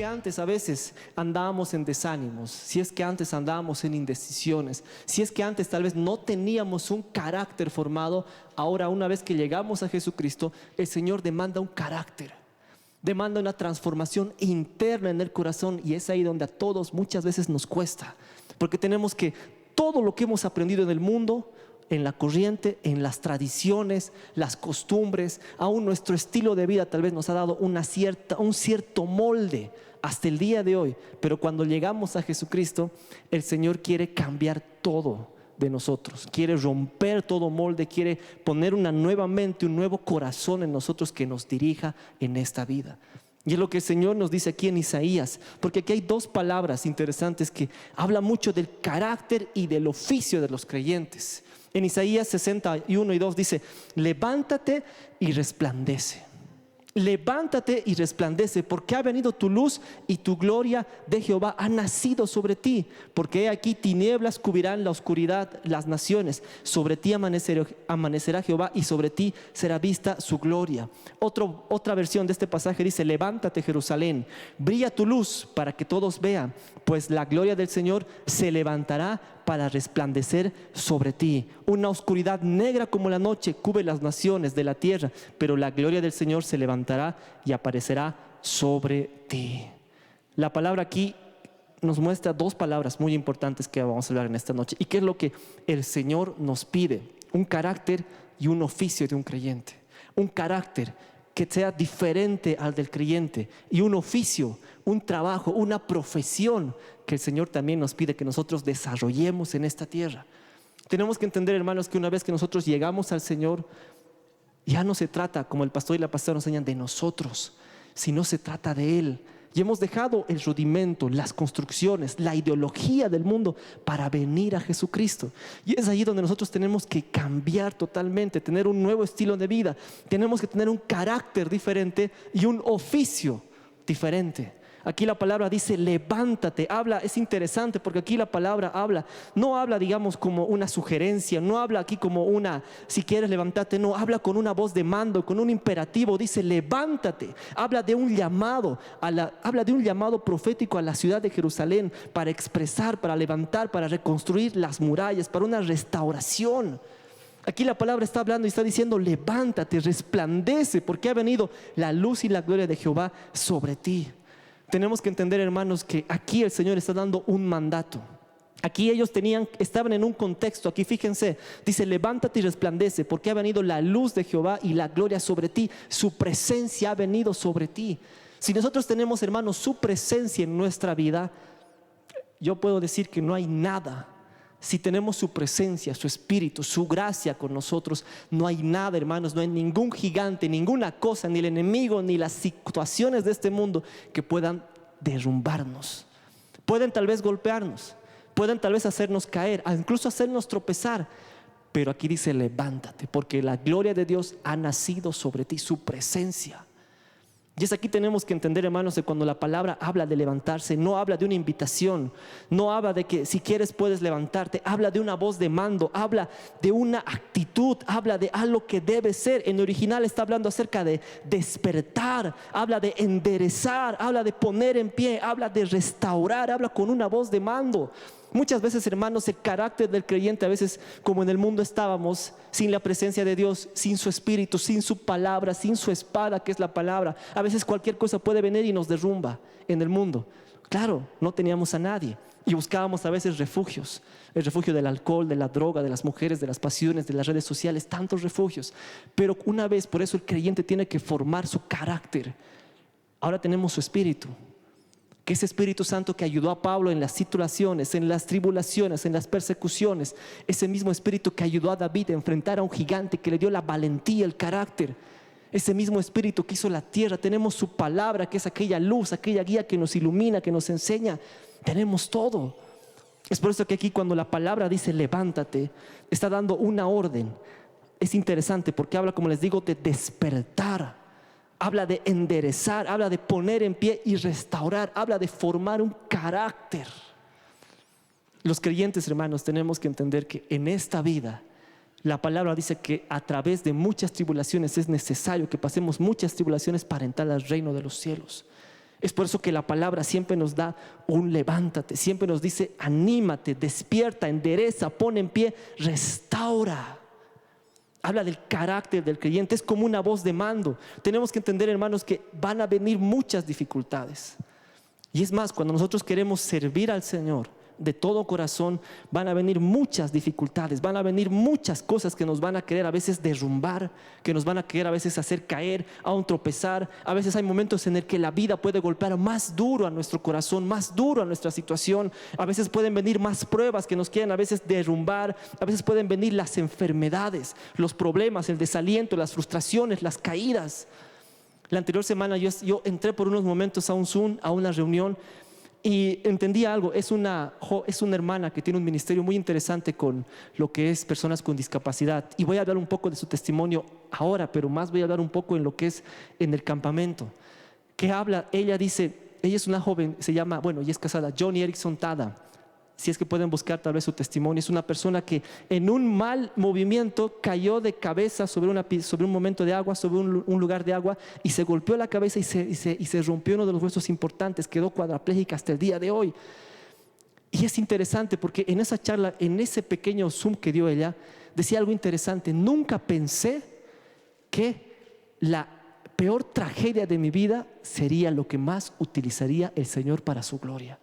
que antes a veces andábamos en desánimos, si es que antes andábamos en indecisiones, si es que antes tal vez no teníamos un carácter formado, ahora una vez que llegamos a Jesucristo, el Señor demanda un carácter, demanda una transformación interna en el corazón, y es ahí donde a todos muchas veces nos cuesta, porque tenemos que todo lo que hemos aprendido en el mundo, en la corriente, en las tradiciones, las costumbres, aún nuestro estilo de vida tal vez nos ha dado un cierto molde hasta el día de hoy. Pero cuando llegamos a Jesucristo, el Señor quiere cambiar todo de nosotros, quiere romper todo molde, quiere poner una nueva mente, un nuevo corazón en nosotros que nos dirija en esta vida. Y es lo que el Señor nos dice aquí en Isaías, porque aquí hay dos palabras interesantes que hablan mucho del carácter y del oficio de los creyentes. En Isaías 61 y 2 dice: levántate y resplandece. Levántate y resplandece, porque ha venido tu luz y tu gloria de Jehová ha nacido sobre ti. Porque he aquí tinieblas cubrirán la oscuridad las naciones. Sobre ti amanecerá Jehová y sobre ti será vista su gloria. Otra versión de este pasaje dice: levántate, Jerusalén, brilla tu luz para que todos vean, pues la gloria del Señor se levantará para resplandecer sobre ti. Una oscuridad negra como la noche cubre las naciones de la tierra, pero la gloria del Señor se levantará y aparecerá sobre ti. La palabra aquí nos muestra dos palabras muy importantes que vamos a hablar en esta noche. ¿Y qué es lo que el Señor nos pide? Un carácter y un oficio de un creyente. Un carácter que sea diferente al del creyente, y un oficio, un trabajo, una profesión que el Señor también nos pide que nosotros desarrollemos en esta tierra. Tenemos que entender, hermanos, que una vez que nosotros llegamos al Señor, ya no se trata, como el pastor y la pastora nos enseñan, de nosotros, sino se trata de Él. Y hemos dejado el rudimento, las construcciones, la ideología del mundo para venir a Jesucristo. Y es ahí donde nosotros tenemos que cambiar totalmente, tener un nuevo estilo de vida. Tenemos que tener un carácter diferente y un oficio diferente. Aquí la palabra dice levántate, es interesante porque aquí la palabra habla, no habla digamos como una sugerencia, no habla aquí como si quieres levantarte, no, habla con una voz de mando, con un imperativo, dice levántate, habla de un llamado, habla de un llamado profético a la ciudad de Jerusalén para expresar, para levantar, para reconstruir las murallas, para una restauración. Aquí la palabra está hablando y está diciendo levántate, resplandece, porque ha venido la luz y la gloria de Jehová sobre ti. Tenemos que entender, hermanos, que aquí el Señor está dando un mandato. Aquí ellos estaban en un contexto. Aquí fíjense, dice levántate y resplandece, porque ha venido la luz de Jehová y la gloria sobre ti. Su presencia ha venido sobre ti. Si nosotros tenemos, hermanos, su presencia en nuestra vida, yo puedo decir que no hay nada. Si tenemos su presencia, su espíritu, su gracia con nosotros, no hay nada, hermanos, no hay ningún gigante, ninguna cosa, ni el enemigo, ni las situaciones de este mundo que puedan derrumbarnos. Pueden tal vez golpearnos, pueden tal vez hacernos caer, incluso hacernos tropezar. Pero aquí dice levántate, porque la gloria de Dios ha nacido sobre ti, su presencia. Y es aquí tenemos que entender, hermanos, que cuando la palabra habla de levantarse, no habla de una invitación, no habla de que si quieres puedes levantarte, habla de una voz de mando, habla de una actitud, habla de algo que debe ser. En el original está hablando acerca de despertar, habla de enderezar, habla de poner en pie, habla de restaurar, habla con una voz de mando. Muchas veces, hermanos, el carácter del creyente, a veces como en el mundo estábamos, sin la presencia de Dios, sin su espíritu, sin su palabra, sin su espada que es la palabra, a veces cualquier cosa puede venir y nos derrumba en el mundo. Claro, no teníamos a nadie y buscábamos a veces refugios, el refugio del alcohol, de la droga, de las mujeres, de las pasiones, de las redes sociales, tantos refugios. Pero una vez, por eso el creyente tiene que formar su carácter. Ahora tenemos su espíritu, que ese Espíritu Santo que ayudó a Pablo en las situaciones, en las tribulaciones, en las persecuciones, ese mismo Espíritu que ayudó a David a enfrentar a un gigante, que le dio la valentía, el carácter, ese mismo Espíritu que hizo la tierra. Tenemos su palabra, que es aquella luz, aquella guía que nos ilumina, que nos enseña. Tenemos todo. Es por eso que aquí cuando la palabra dice levántate, está dando una orden. Es interesante porque habla, como les digo, de despertar. Habla de enderezar, habla de poner en pie y restaurar, habla de formar un carácter. Los creyentes, hermanos, tenemos que entender que en esta vida, la palabra dice que a través de muchas tribulaciones es necesario que pasemos muchas tribulaciones para entrar al reino de los cielos. Es por eso que la palabra siempre nos da un levántate, siempre nos dice anímate, despierta, endereza, pone en pie, restaura. Habla del carácter del creyente, es como una voz de mando. Tenemos que entender, hermanos, que van a venir muchas dificultades. Y es más, cuando nosotros queremos servir al Señor de todo corazón, van a venir muchas dificultades, van a venir muchas cosas que nos van a querer a veces derrumbar, que nos van a querer a veces hacer caer, aún tropezar. A veces hay momentos en el que la vida puede golpear más duro a nuestro corazón, más duro a nuestra situación. A veces pueden venir más pruebas que nos quieren a veces derrumbar. A veces pueden venir las enfermedades, los problemas, el desaliento, las frustraciones, las caídas. La anterior semana yo entré por unos momentos a un Zoom, a una reunión, y entendí algo. Es una hermana que tiene un ministerio muy interesante con lo que es personas con discapacidad. Y voy a hablar un poco de su testimonio ahora, pero más voy a hablar un poco en lo que es en el campamento. ¿Qué habla? Ella dice, ella es una joven, se llama, bueno, ella es casada, Johnny Erickson Tada. Si es que pueden buscar tal vez su testimonio. Es una persona que en un mal movimiento cayó de cabeza sobre un momento de agua, sobre un lugar de agua, y se golpeó la cabeza y se rompió uno de los huesos importantes. Quedó cuadraplégica hasta el día de hoy. Y es interesante porque en esa charla, en ese pequeño Zoom que dio ella, decía algo interesante. Nunca pensé que la peor tragedia de mi vida sería lo que más utilizaría el Señor para su gloria.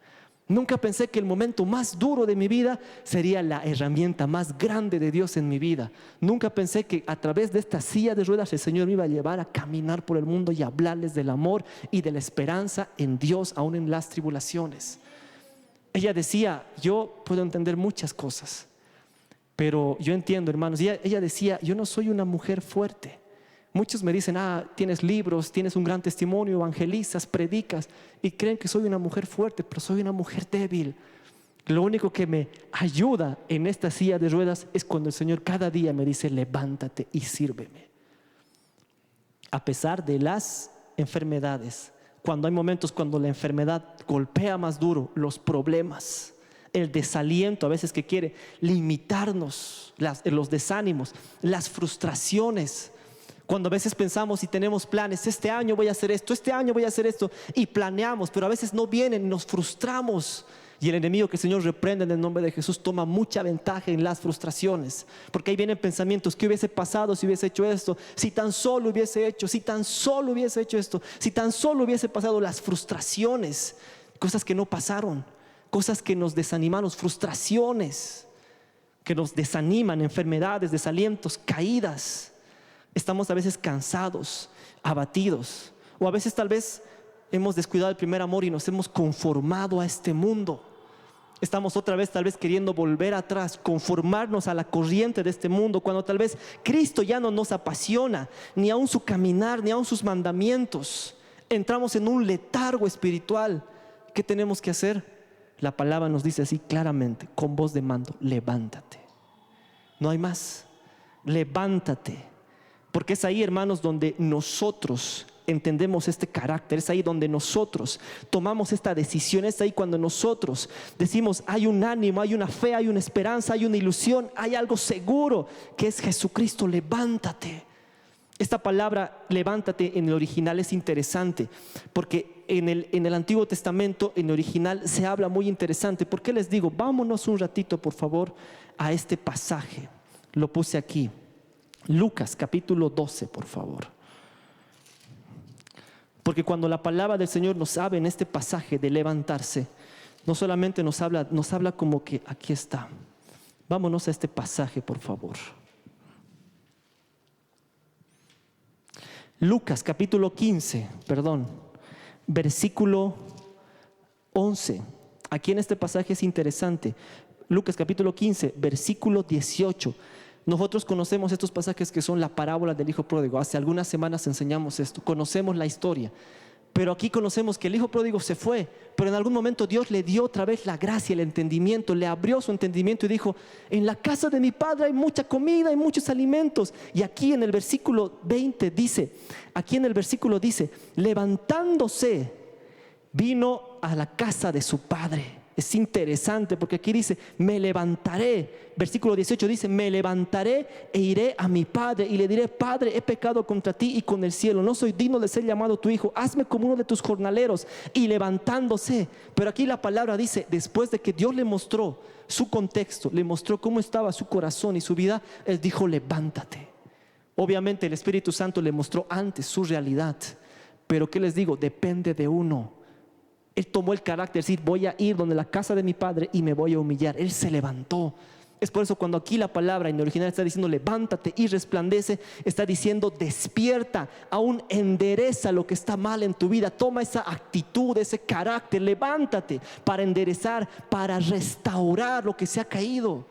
Nunca pensé que el momento más duro de mi vida sería la herramienta más grande de Dios en mi vida. Nunca pensé que a través de esta silla de ruedas el Señor me iba a llevar a caminar por el mundo y hablarles del amor y de la esperanza en Dios, aún en las tribulaciones. Ella decía, yo puedo entender muchas cosas, pero yo entiendo, hermanos. Y ella decía, yo no soy una mujer fuerte. Muchos me dicen, tienes libros, tienes un gran testimonio, evangelizas, predicas, y creen que soy una mujer fuerte, pero soy una mujer débil. Lo único que me ayuda en esta silla de ruedas es cuando el Señor cada día me dice, levántate y sírveme. A pesar de las enfermedades, cuando hay momentos cuando la enfermedad golpea más duro, los problemas, el desaliento a veces que quiere limitarnos, los desánimos, las frustraciones. Cuando a veces pensamos y tenemos planes, este año voy a hacer esto, este año voy a hacer esto, y planeamos, pero a veces no vienen, nos frustramos. Y el enemigo, que el Señor reprende en el nombre de Jesús, toma mucha ventaja en las frustraciones. Porque ahí vienen pensamientos, ¿qué hubiese pasado si hubiese hecho esto? Si tan solo hubiese hecho, si tan solo hubiese hecho esto, si tan solo hubiese pasado. Las frustraciones, cosas que no pasaron, cosas que nos desanimaron, frustraciones que nos desaniman, enfermedades, desalientos, caídas. Estamos a veces cansados, abatidos, o a veces tal vez hemos descuidado el primer amor y nos hemos conformado a este mundo. Estamos otra vez tal vez queriendo volver atrás, conformarnos a la corriente de este mundo, cuando tal vez Cristo ya no nos apasiona, ni aún su caminar, ni aún sus mandamientos. Entramos en un letargo espiritual. ¿Qué tenemos que hacer? La palabra nos dice así claramente, con voz de mando, levántate. No hay más, levántate. Porque es ahí, hermanos, donde nosotros entendemos este carácter. Es ahí donde nosotros tomamos esta decisión. Es ahí cuando nosotros decimos, hay un ánimo, hay una fe, hay una esperanza, hay una ilusión, hay algo seguro, que es Jesucristo. Levántate. Esta palabra levántate en el original es interesante, porque en el Antiguo Testamento, en el original, se habla muy interesante. ¿Por qué les digo? Vámonos un ratito, por favor, a este pasaje. Lo puse aquí. Lucas capítulo 12, por favor. Porque cuando la palabra del Señor nos habla en este pasaje de levantarse, no solamente nos habla como que aquí está. Vámonos a este pasaje, por favor. Lucas capítulo 15, versículo 11. Aquí en este pasaje es interesante. Lucas capítulo 15, versículo 18. Nosotros conocemos estos pasajes que son la parábola del hijo pródigo. Hace algunas semanas enseñamos esto, conocemos la historia. Pero aquí conocemos que el hijo pródigo se fue, pero en algún momento Dios le dio otra vez la gracia, el entendimiento, le abrió su entendimiento y dijo, en la casa de mi padre hay mucha comida, hay muchos alimentos. Y aquí en el versículo 20 dice, levantándose, vino a la casa de su padre. Es interesante porque aquí dice, me levantaré. Versículo 18 dice, me levantaré e iré a mi padre y le diré, Padre, he pecado contra ti y con el cielo. No soy digno de ser llamado tu hijo. Hazme como uno de tus jornaleros. Y levantándose. Pero aquí la palabra dice, después de que Dios le mostró su contexto, le mostró cómo estaba su corazón y su vida, Él dijo, levántate. Obviamente el Espíritu Santo le mostró antes su realidad. Pero ¿qué les digo? Depende de uno. Él tomó el carácter de decir, voy a ir donde la casa de mi padre y me voy a humillar. Él se levantó. Es por eso cuando aquí la palabra en el original está diciendo levántate y resplandece, está diciendo despierta, aún endereza lo que está mal en tu vida. Toma esa actitud, ese carácter, levántate para enderezar, para restaurar lo que se ha caído.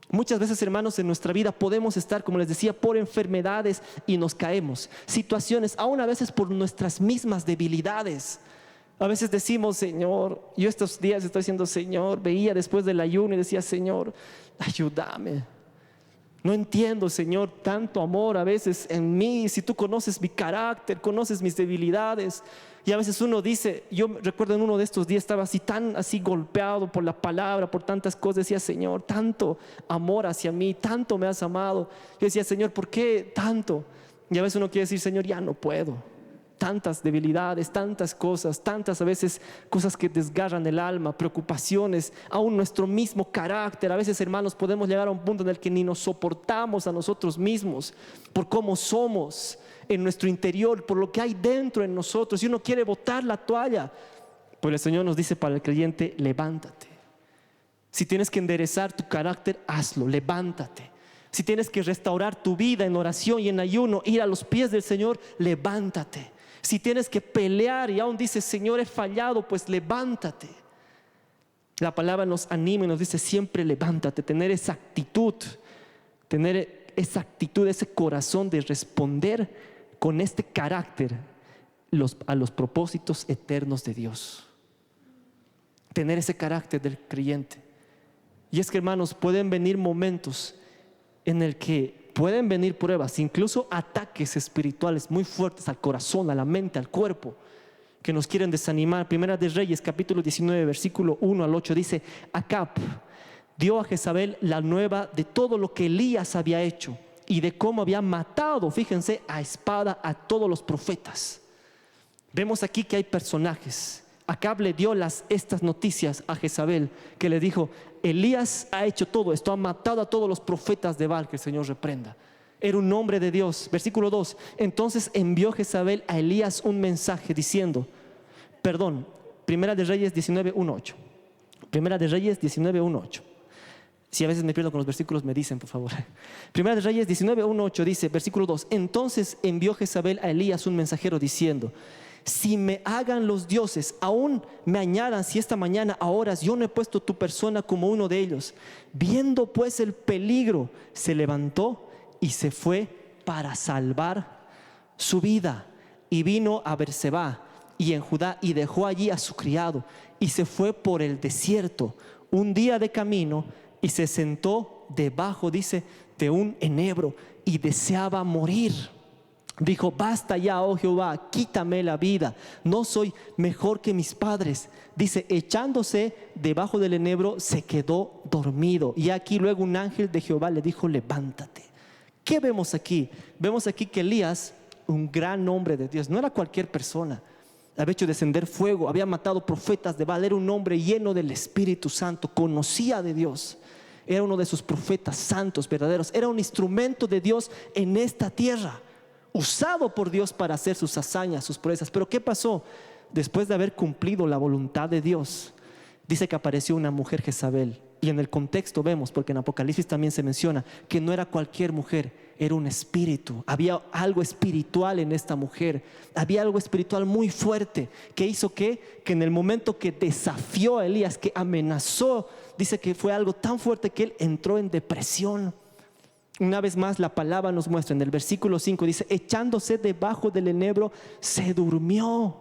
Muchas veces, hermanos, en nuestra vida podemos estar, como les decía, por enfermedades y nos caemos. Situaciones, aún a veces por nuestras mismas debilidades. A veces decimos, Señor, yo estos días estoy diciendo, Señor, veía después del ayuno y decía, Señor, ayúdame. No entiendo, Señor, tanto amor a veces en mí. Si tú conoces mi carácter, conoces mis debilidades. Y a veces uno dice, yo recuerdo en uno de estos días estaba así golpeado por la palabra, por tantas cosas. Decía, Señor, tanto amor hacia mí, tanto me has amado. Yo decía, Señor, ¿por qué tanto? Y a veces uno quiere decir, Señor, ya no puedo. Tantas debilidades, tantas cosas, tantas a veces cosas que desgarran el alma, preocupaciones, aún nuestro mismo carácter. A veces, hermanos, podemos llegar a un punto en el que ni nos soportamos a nosotros mismos por cómo somos en nuestro interior, por lo que hay dentro en nosotros, y uno quiere botar la toalla. Pero el Señor nos dice para el creyente, levántate. Si tienes que enderezar tu carácter, hazlo, levántate. Si tienes que restaurar tu vida en oración y en ayuno, ir a los pies del Señor, levántate. Si tienes que pelear y aún dices, Señor, he fallado, pues levántate. La palabra nos anima y nos dice siempre levántate, tener esa actitud, ese corazón de responder con este carácter a los propósitos eternos de Dios. Tener ese carácter del creyente. Y es que, hermanos, pueden venir momentos en el que pueden venir pruebas, incluso ataques espirituales muy fuertes al corazón, a la mente, al cuerpo, que nos quieren desanimar. Primera de Reyes, capítulo 19, versículo 1 al 8 dice, Acab dio a Jezabel la nueva de todo lo que Elías había hecho y de cómo había matado, fíjense, a espada a todos los profetas. Vemos aquí que hay personajes. Acab le dio estas noticias a Jezabel, que le dijo, Elías ha hecho todo esto, ha matado a todos los profetas de Baal, que el Señor reprenda. Era un hombre de Dios. Versículo 2, entonces envió Jezabel a Elías un mensaje diciendo, Primera de Reyes 19:1-8. Primera de Reyes 19:1-8. Si a veces me pierdo con los versículos, me dicen, por favor. Primera de Reyes 19:1-8 dice, versículo 2, entonces envió Jezabel a Elías un mensajero diciendo, si me hagan los dioses, aún me añadan si esta mañana a horas yo no he puesto tu persona como uno de ellos. Viendo pues el peligro, se levantó y se fue para salvar su vida. Y vino a Berseba y en Judá y dejó allí a su criado y se fue por el desierto un día de camino y se sentó debajo, dice, de un enebro y deseaba morir. Dijo, basta ya, oh Jehová, quítame la vida, no soy mejor que mis padres. Dice, echándose debajo del enebro, se quedó dormido. Y aquí luego un ángel de Jehová le dijo, levántate. ¿Qué vemos aquí? Vemos aquí que Elías, un gran hombre de Dios, no era cualquier persona. Había hecho descender fuego, había matado profetas de Baal, era un hombre lleno del Espíritu Santo, conocía de Dios. Era uno de sus profetas santos, verdaderos. Era un instrumento de Dios en esta tierra, usado por Dios para hacer sus hazañas, sus proezas. Pero ¿qué pasó? Después de haber cumplido la voluntad de Dios, dice que apareció una mujer Jezabel. Y en el contexto vemos, porque en Apocalipsis también se menciona, que no era cualquier mujer, era un espíritu. Había algo espiritual en esta mujer. Había algo espiritual muy fuerte que hizo que en el momento que desafió a Elías, que amenazó, dice que fue algo tan fuerte que él entró en depresión. Una vez más la palabra nos muestra en el versículo 5, dice, echándose debajo del enebro, se durmió.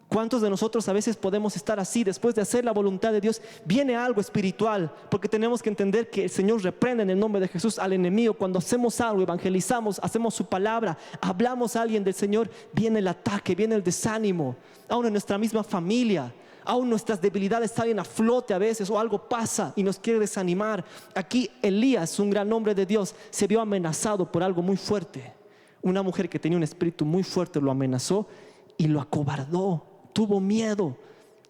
¿Cuántos de nosotros a veces podemos estar así después de hacer la voluntad de Dios? Viene algo espiritual, porque tenemos que entender que el Señor reprende en el nombre de Jesús al enemigo. Cuando hacemos algo, evangelizamos, hacemos su palabra, hablamos a alguien del Señor, viene el ataque, viene el desánimo. Aún en nuestra misma familia, Aún nuestras debilidades salen a flote a veces, o algo pasa y nos quiere desanimar. Aquí Elías, un gran hombre de Dios, se vio amenazado por algo muy fuerte. Una mujer que tenía un espíritu muy fuerte lo amenazó y lo acobardó, tuvo miedo.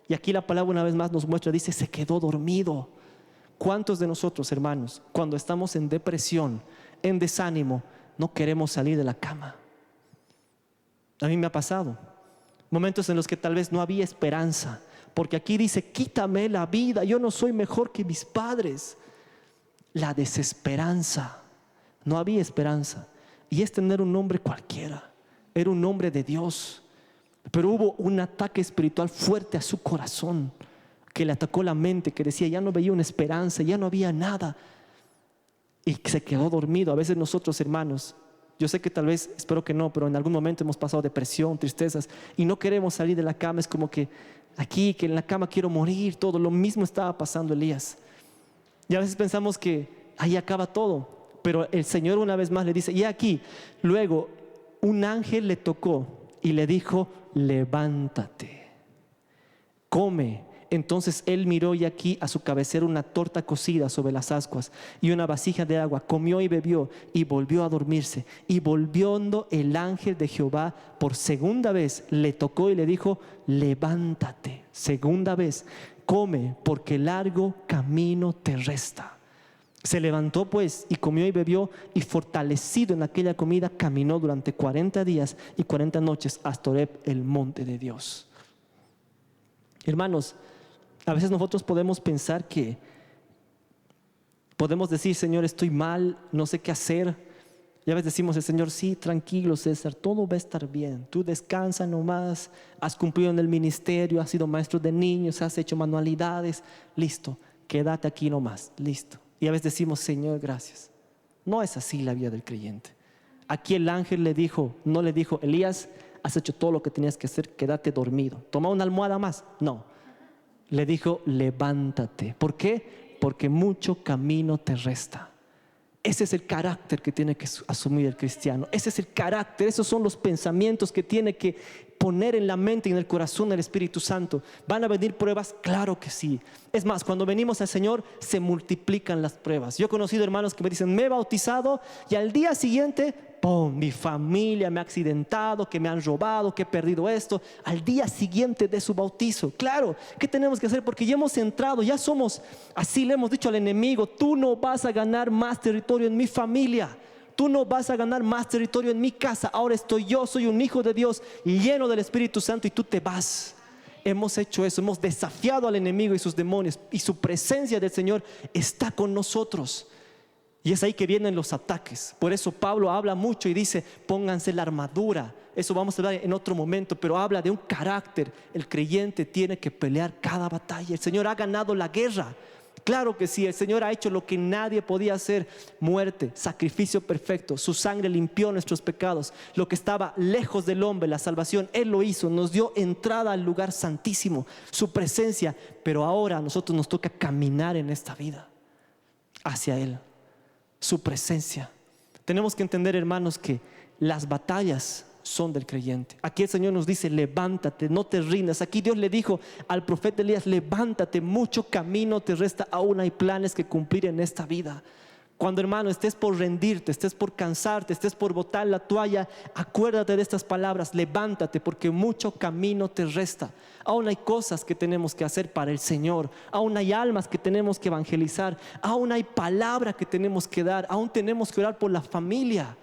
Y aquí la palabra una vez más nos muestra, dice, se quedó dormido. ¿Cuántos de nosotros, hermanos, cuando estamos en depresión, en desánimo, no queremos salir de la cama? A mí me ha pasado momentos en los que tal vez no había esperanza, porque aquí dice, quítame la vida, yo no soy mejor que mis padres. La desesperanza, no había esperanza. Y este no era un hombre cualquiera, era un hombre de Dios. Pero hubo un ataque espiritual fuerte a su corazón, que le atacó la mente, que decía, ya no veía una esperanza, ya no había nada. Y se quedó dormido. A veces nosotros, hermanos, yo sé que tal vez, espero que no, pero en algún momento hemos pasado depresión, tristezas, y no queremos salir de la cama. Es como que aquí, que en la cama quiero morir, todo. Lo mismo estaba pasando Elías. Y a veces pensamos que ahí acaba todo. Pero el Señor una vez más le dice, y aquí, luego un ángel le tocó y le dijo, levántate, come. Entonces él miró, y aquí a su cabecera una torta cocida sobre las ascuas y una vasija de agua. Comió y bebió y volvió a dormirse. Y volviendo el ángel de Jehová por segunda vez le tocó y le dijo, levántate, segunda vez, come, porque largo camino te resta. Se levantó pues y comió y bebió, y fortalecido en aquella comida caminó durante 40 días y 40 noches hasta Horeb, el monte de Dios. Hermanos, a veces nosotros podemos pensar que podemos decir, Señor, estoy mal, no sé qué hacer. Y a veces decimos al Señor, sí, tranquilo César, todo va a estar bien, tú descansa nomás, has cumplido en el ministerio, has sido maestro de niños, has hecho manualidades, listo, quédate aquí nomás, listo. Y a veces decimos, Señor, gracias. No es así la vida del creyente. Aquí el ángel le dijo, no le dijo, Elías, has hecho todo lo que tenías que hacer, quédate dormido, toma una almohada más. No, le dijo, levántate. ¿Por qué? Porque mucho camino te resta. Ese es el carácter que tiene que asumir el cristiano. Ese es el carácter, esos son los pensamientos que tiene que poner en la mente y en el corazón del Espíritu Santo. ¿Van a venir pruebas? Claro que sí. Es más, cuando venimos al Señor se multiplican las pruebas. Yo he conocido hermanos que me dicen, me he bautizado y al día siguiente, ¡pum!, mi familia me ha accidentado, que me han robado, que he perdido esto. Al día siguiente de su bautizo. Claro, ¿qué tenemos que hacer? Porque ya hemos entrado, ya somos, así le hemos dicho al enemigo, tú no vas a ganar más territorio en mi familia. Tú no vas a ganar más territorio en mi casa. Ahora estoy yo, soy un hijo de Dios lleno del Espíritu Santo y tú te vas. Hemos hecho eso, hemos desafiado al enemigo y sus demonios, y su presencia del Señor está con nosotros. Y es ahí que vienen los ataques. Por eso Pablo habla mucho y dice, pónganse la armadura. Eso vamos a hablar en otro momento, pero habla de un carácter. El creyente tiene que pelear cada batalla. El Señor ha ganado la guerra. Claro que sí, el Señor ha hecho lo que nadie podía hacer: muerte, sacrificio perfecto. Su sangre limpió nuestros pecados. Lo que estaba lejos del hombre, la salvación, Él lo hizo. Nos dio entrada al lugar santísimo, su presencia. Pero ahora a nosotros nos toca caminar en esta vida hacia Él, su presencia. Tenemos que entender, hermanos, que las batallas son del creyente. Aquí el Señor nos dice, levántate, no te rindas. Aquí Dios le dijo al profeta Elías, levántate, mucho camino te resta, aún hay planes que cumplir en esta vida. Cuando, hermano, estés por rendirte, estés por cansarte, estés por botar la toalla, acuérdate de estas palabras, levántate, porque mucho camino te resta. Aún hay cosas que tenemos que hacer para el Señor, aún hay almas que tenemos que evangelizar, aún hay palabra que tenemos que dar, aún tenemos que orar por la familia,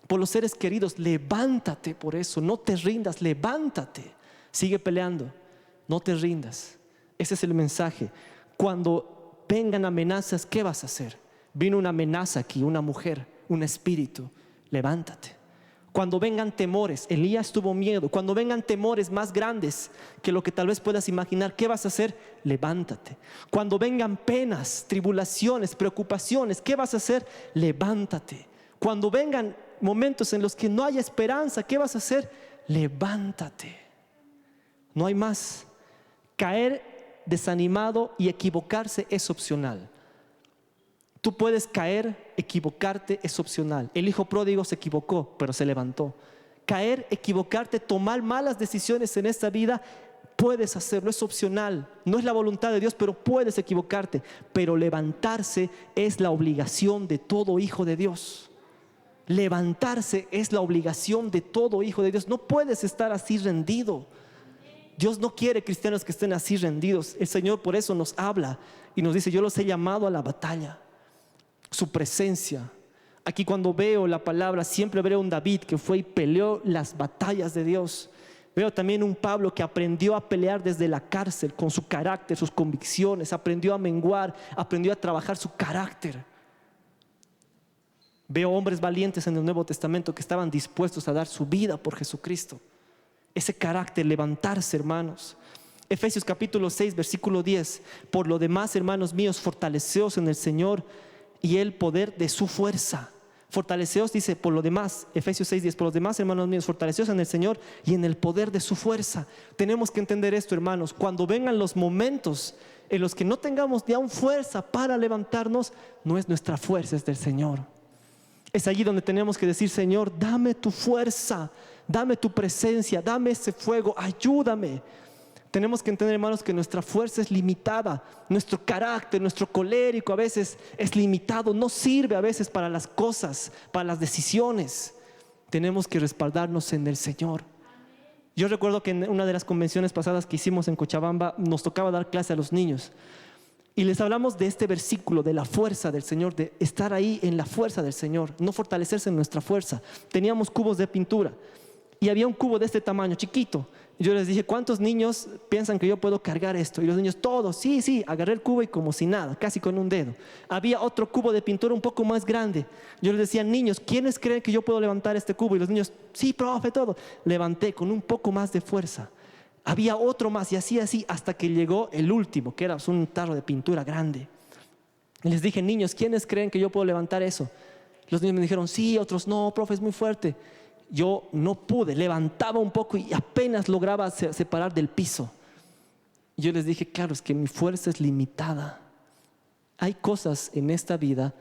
por los seres queridos. Levántate por eso, no te rindas, levántate, sigue peleando, no te rindas. Ese es el mensaje. Cuando vengan amenazas, ¿qué vas a hacer? Vino una amenaza aquí, una mujer, un espíritu. Levántate. Cuando vengan temores, Elías tuvo miedo. Cuando vengan temores más grandes que lo que tal vez puedas imaginar, ¿qué vas a hacer? Levántate. Cuando vengan penas, tribulaciones, preocupaciones, ¿qué vas a hacer? Levántate. Cuando vengan momentos en los que no haya esperanza, ¿qué vas a hacer? Levántate. No hay más. Caer desanimado y equivocarse es opcional. Tú puedes caer, equivocarte es opcional. El hijo pródigo se equivocó, pero se levantó. Caer, equivocarte, tomar malas decisiones en esta vida Puedes hacerlo, es opcional, no es la voluntad de Dios, pero puedes equivocarte. Pero levantarse es la obligación de todo hijo de Dios. Levantarse es la obligación de todo hijo de Dios. No puedes estar así rendido. Dios no quiere cristianos que estén así rendidos. El Señor por eso nos habla y nos dice: yo los he llamado a la batalla. Su presencia. Aquí cuando veo la palabra, siempre veo un David que fue y peleó las batallas de Dios. Veo también un Pablo que aprendió a pelear desde la cárcel con su carácter, sus convicciones. Aprendió a menguar, aprendió a trabajar su carácter. Veo hombres valientes en el Nuevo Testamento que estaban dispuestos a dar su vida por Jesucristo. Ese carácter, levantarse, hermanos. Efesios capítulo 6, versículo 10. Por lo demás, hermanos míos, fortaleceos en el Señor y el poder de su fuerza. Fortaleceos, dice, por lo demás, Efesios 6:10, por los demás, hermanos míos, fortaleceos en el Señor y en el poder de su fuerza. Tenemos que entender esto, hermanos. Cuando vengan los momentos en los que no tengamos ya aún fuerza para levantarnos, no es nuestra fuerza, es del Señor. Es allí donde tenemos que decir: Señor, dame tu fuerza, dame tu presencia, dame ese fuego, ayúdame. Tenemos que entender, hermanos, que nuestra fuerza es limitada. Nuestro carácter, nuestro colérico a veces es limitado. No sirve a veces para las cosas, para las decisiones. Tenemos que respaldarnos en el Señor. Yo recuerdo que en una de las convenciones pasadas que hicimos en Cochabamba, nos tocaba dar clase a los niños. Y les hablamos de este versículo, de la fuerza del Señor, de estar ahí en la fuerza del Señor, no fortalecerse en nuestra fuerza. Teníamos cubos de pintura y había un cubo de este tamaño, chiquito. Yo les dije: ¿cuántos niños piensan que yo puedo cargar esto? Y los niños todos: sí, agarré el cubo y como si nada, casi con un dedo. Había otro cubo de pintura un poco más grande. Yo les decía: niños, ¿quiénes creen que yo puedo levantar este cubo? Y los niños: sí, profe, todo. Levanté con un poco más de fuerza. Había otro más y así, hasta que llegó el último, que era un tarro de pintura grande. Y les dije: niños, ¿quiénes creen que yo puedo levantar eso? Los niños me dijeron: sí, otros: no, profe, es muy fuerte. Yo no pude, levantaba un poco y apenas lograba separar del piso. Yo les dije: claro, es que mi fuerza es limitada. Hay cosas en esta vida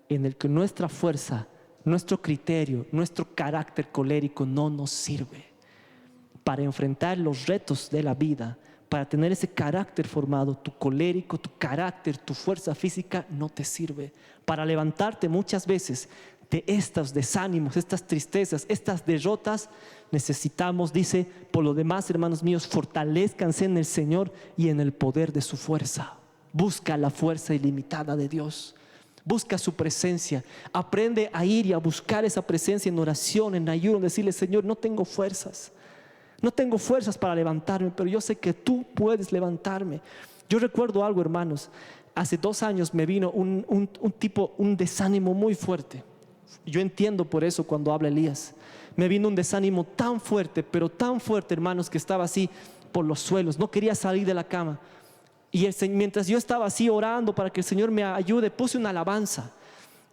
en las que nuestra fuerza, nuestro criterio, nuestro carácter colérico no nos sirve para enfrentar los retos de la vida. Para tener ese carácter formado, tu colérico, tu carácter, tu fuerza física no te sirve. Para levantarte muchas veces de estos desánimos, estas tristezas, estas derrotas, necesitamos, dice: por lo demás, hermanos míos, fortalezcanse en el Señor y en el poder de su fuerza. Busca la fuerza ilimitada de Dios. Busca su presencia. Aprende a ir y a buscar esa presencia en oración, en ayuno. Decirle: Señor, no tengo fuerzas. No tengo fuerzas para levantarme, pero yo sé que tú puedes levantarme. Yo recuerdo algo, hermanos. Hace 2 años me vino un desánimo muy fuerte. Yo entiendo por eso cuando habla Elías. Me vino un desánimo tan fuerte, pero tan fuerte, hermanos, que estaba así por los suelos. No quería salir de la cama. Y mientras yo estaba así orando para que el Señor me ayude, puse una alabanza.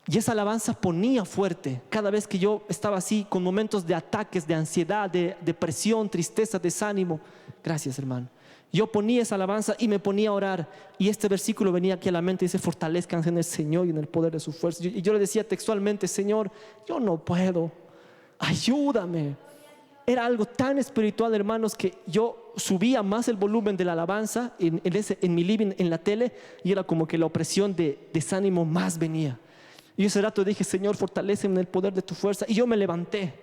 Y esa alabanza ponía fuerte. Cada vez que yo estaba así, con momentos de ataques, de ansiedad, de depresión, tristeza, desánimo. Gracias, hermano. Yo ponía esa alabanza y me ponía a orar. Y este versículo venía aquí a la mente: dice: fortalezcanse en el Señor y en el poder de su fuerza. Y yo le decía textualmente: Señor, yo no puedo, ayúdame. Era algo tan espiritual, hermanos, que yo subía más el volumen de la alabanza en mi living, en la tele, y era como que la opresión de desánimo más venía. Y ese rato dije: Señor, fortaléceme en el poder de tu fuerza. Y yo me levanté.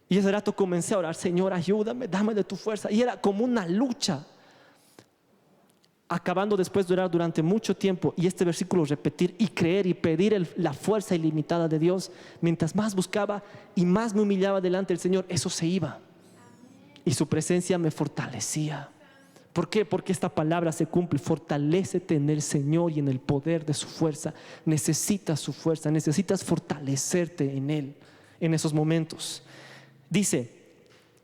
Y ese rato comencé a orar: Señor, ayúdame, dame de tu fuerza. Y era como una lucha. Acabando después de orar durante mucho tiempo y este versículo repetir y creer y pedir la fuerza ilimitada de Dios, mientras más buscaba y más me humillaba delante del Señor, eso se iba. Y su presencia me fortalecía. ¿Por qué? Porque esta palabra se cumple: fortalécete en el Señor y en el poder de su fuerza. Necesitas su fuerza, necesitas fortalecerte en Él en esos momentos. Dice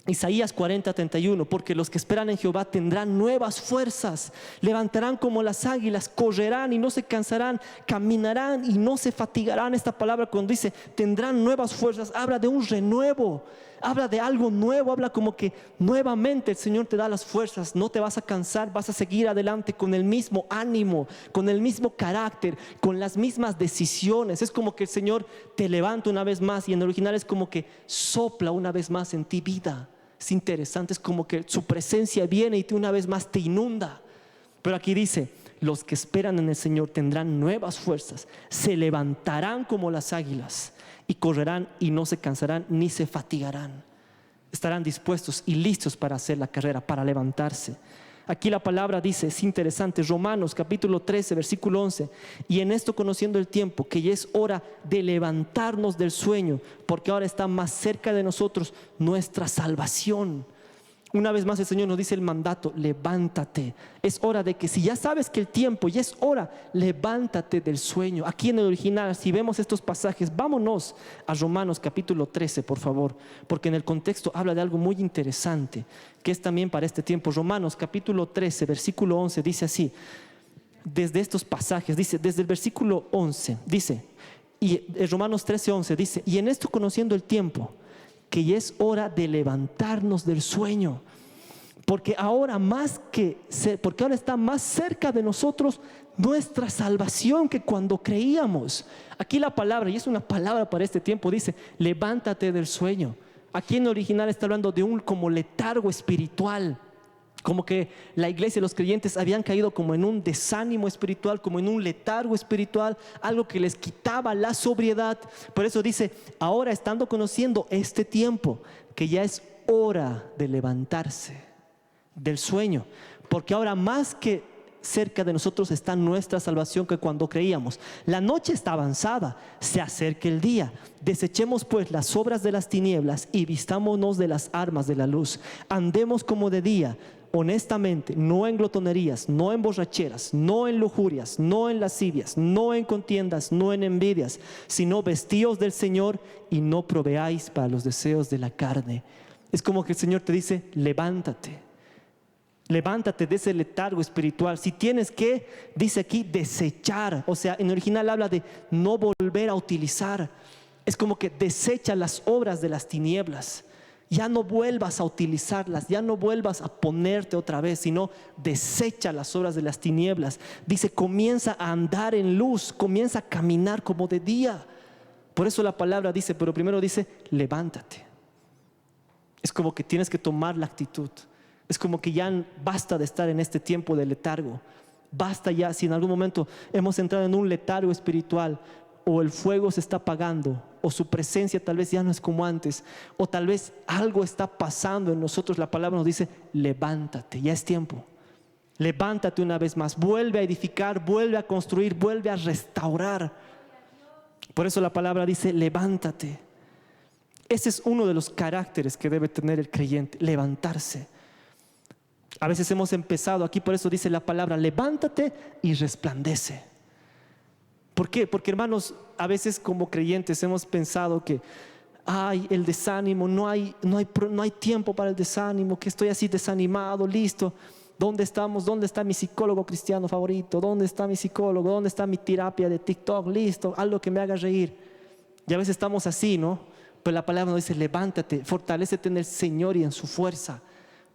Isaías 40:31: porque los que esperan en Jehová tendrán nuevas fuerzas, levantarán como las águilas, correrán y no se cansarán, caminarán y no se fatigarán. Esta palabra, cuando dice tendrán nuevas fuerzas, habla de un renuevo, habla de algo nuevo, habla como que nuevamente el Señor te da las fuerzas. No te vas a cansar, vas a seguir adelante con el mismo ánimo, con el mismo carácter, con las mismas decisiones. Es como que el Señor te levanta una vez más, y en el original es como que sopla una vez más en ti vida. Es interesante, es como que su presencia viene y una vez más te inunda. Pero aquí dice, los que esperan en el Señor tendrán nuevas fuerzas, se levantarán como las águilas y correrán y no se cansarán ni se fatigarán. Estarán dispuestos y listos para hacer la carrera, para levantarse. Aquí la palabra dice, es interesante, Romanos capítulo 13, versículo 11. Y en esto conociendo el tiempo, que ya es hora de levantarnos del sueño, porque ahora está más cerca de nosotros nuestra salvación. Una vez más el Señor nos dice el mandato, levántate. Es hora de que si ya sabes que el tiempo ya es hora, levántate del sueño. Aquí en el original, si vemos estos pasajes, vámonos a Romanos capítulo 13, por favor, porque en el contexto habla de algo muy interesante, que es también para este tiempo. Romanos capítulo 13, versículo 11, dice así, desde estos pasajes, dice, desde el versículo 11, dice, y Romanos 13, 11, dice, y en esto conociendo el tiempo, que ya es hora de levantarnos del sueño, porque ahora está más cerca de nosotros nuestra salvación que cuando creíamos. Aquí la palabra, y es una palabra para este tiempo, dice, levántate del sueño. Aquí en el original está hablando de un como letargo espiritual, como que la iglesia, los creyentes habían caído como en un desánimo espiritual, como en un letargo espiritual, algo que les quitaba la sobriedad. Por eso dice, ahora estando conociendo este tiempo, que ya es hora de levantarse del sueño, porque ahora más que cerca de nosotros está nuestra salvación que cuando creíamos. La noche está avanzada, se acerca el día. Desechemos pues las obras de las tinieblas y vistámonos de las armas de la luz. Andemos como de día, honestamente, no en glotonerías, no en borracheras, no en lujurias, no en lascivias, no en contiendas, no en envidias, sino vestíos del Señor y no proveáis para los deseos de la carne. Es como que el Señor te dice, levántate. Levántate de ese letargo espiritual. Si tienes que, dice aquí, desechar, o sea, en el original habla de no volver a utilizar. Es como que desecha las obras de las tinieblas. Ya no vuelvas a utilizarlas, ya no vuelvas a ponerte otra vez, sino desecha las obras de las tinieblas. Dice, comienza a andar en luz, comienza a caminar como de día. Por eso la palabra dice, pero primero dice, levántate. Es como que tienes que tomar la actitud. Es como que ya basta de estar en este tiempo de letargo. Basta ya, si en algún momento hemos entrado en un letargo espiritual, o el fuego se está apagando, o su presencia tal vez ya no es como antes, o tal vez algo está pasando en nosotros. La palabra nos dice, levántate, ya es tiempo. Levántate una vez más, vuelve a edificar, vuelve a construir, vuelve a restaurar. Por eso la palabra dice, levántate. Ese es uno de los caracteres que debe tener el creyente, levantarse. A veces hemos empezado aquí, por eso dice la palabra, levántate y resplandece. ¿Por qué? Porque hermanos, a veces como creyentes hemos pensado que el desánimo, no hay tiempo para el desánimo, que estoy así desanimado, listo. ¿Dónde estamos? ¿Dónde está mi psicólogo cristiano favorito? ¿Dónde está mi psicólogo? ¿Dónde está mi terapia de TikTok? Listo, algo que me haga reír. Y a veces estamos así, ¿no? Pero la palabra nos dice, levántate, fortalécete en el Señor y en su fuerza.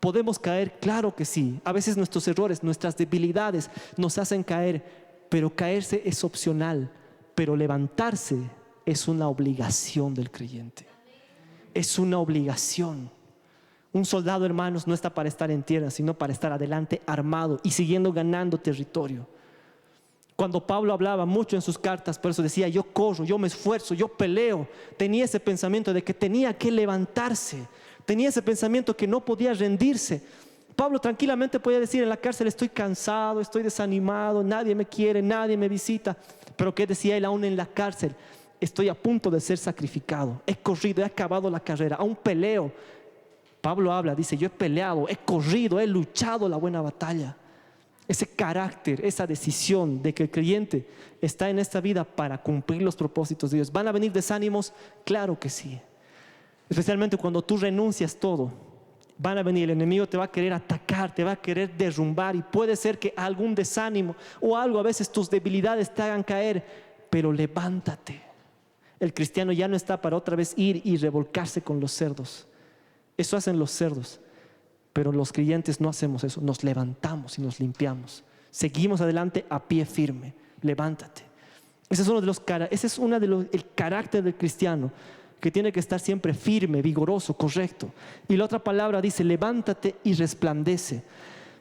¿Podemos caer? Claro que sí. A veces nuestros errores, nuestras debilidades nos hacen caer, pero caerse es opcional, pero levantarse es una obligación del creyente. Es una obligación. Un soldado, hermanos, no está para estar en tierra, sino para estar adelante armado y siguiendo ganando territorio. Cuando Pablo hablaba mucho en sus cartas, por eso decía, yo corro, yo me esfuerzo, yo peleo, tenía ese pensamiento de que tenía que levantarse, tenía ese pensamiento que no podía rendirse. Pablo tranquilamente podía decir en la cárcel, estoy cansado, estoy desanimado, nadie me quiere, nadie me visita. Pero ¿qué decía él aún en la cárcel? Estoy a punto de ser sacrificado, he corrido, he acabado la carrera, aún peleo. Pablo habla, dice, yo he peleado, he corrido, he luchado la buena batalla. Ese carácter, esa decisión de que el creyente está en esta vida para cumplir los propósitos de Dios. ¿Van a venir desánimos? Claro que sí. Especialmente cuando tú renuncias todo. Van a venir, el enemigo te va a querer atacar, te va a querer derrumbar, y puede ser que algún desánimo o algo, a veces tus debilidades te hagan caer, pero levántate. El cristiano ya no está para otra vez ir y revolcarse con los cerdos. Eso hacen los cerdos, pero los creyentes no hacemos eso. Nos levantamos y nos limpiamos, seguimos adelante a pie firme. Levántate. Ese es uno de los el carácter del cristiano, que tiene que estar siempre firme, vigoroso, correcto. Y la otra palabra dice, levántate y resplandece.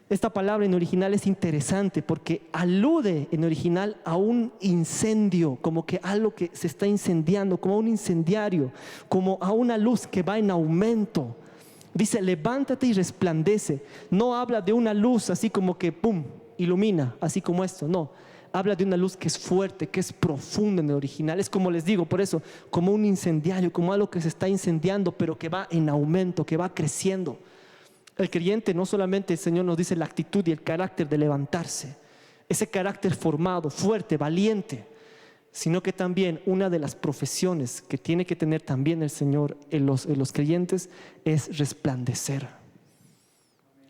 Esta palabra en original es interesante porque alude en original a un incendio, como que algo que se está incendiando, como a un incendiario, como a una luz que va en aumento. Dice, levántate y resplandece. No habla de una luz así como que, ¡pum!, ilumina, así como esto. No, habla de una luz que es fuerte, que es profunda en el original. Es como les digo, por eso, como un incendiario, como algo que se está incendiando, pero que va en aumento, que va creciendo. El creyente no solamente el Señor nos dice la actitud y el carácter de levantarse, ese carácter formado, fuerte, valiente, sino que también una de las profesiones que tiene que tener también el Señor en los creyentes es resplandecer.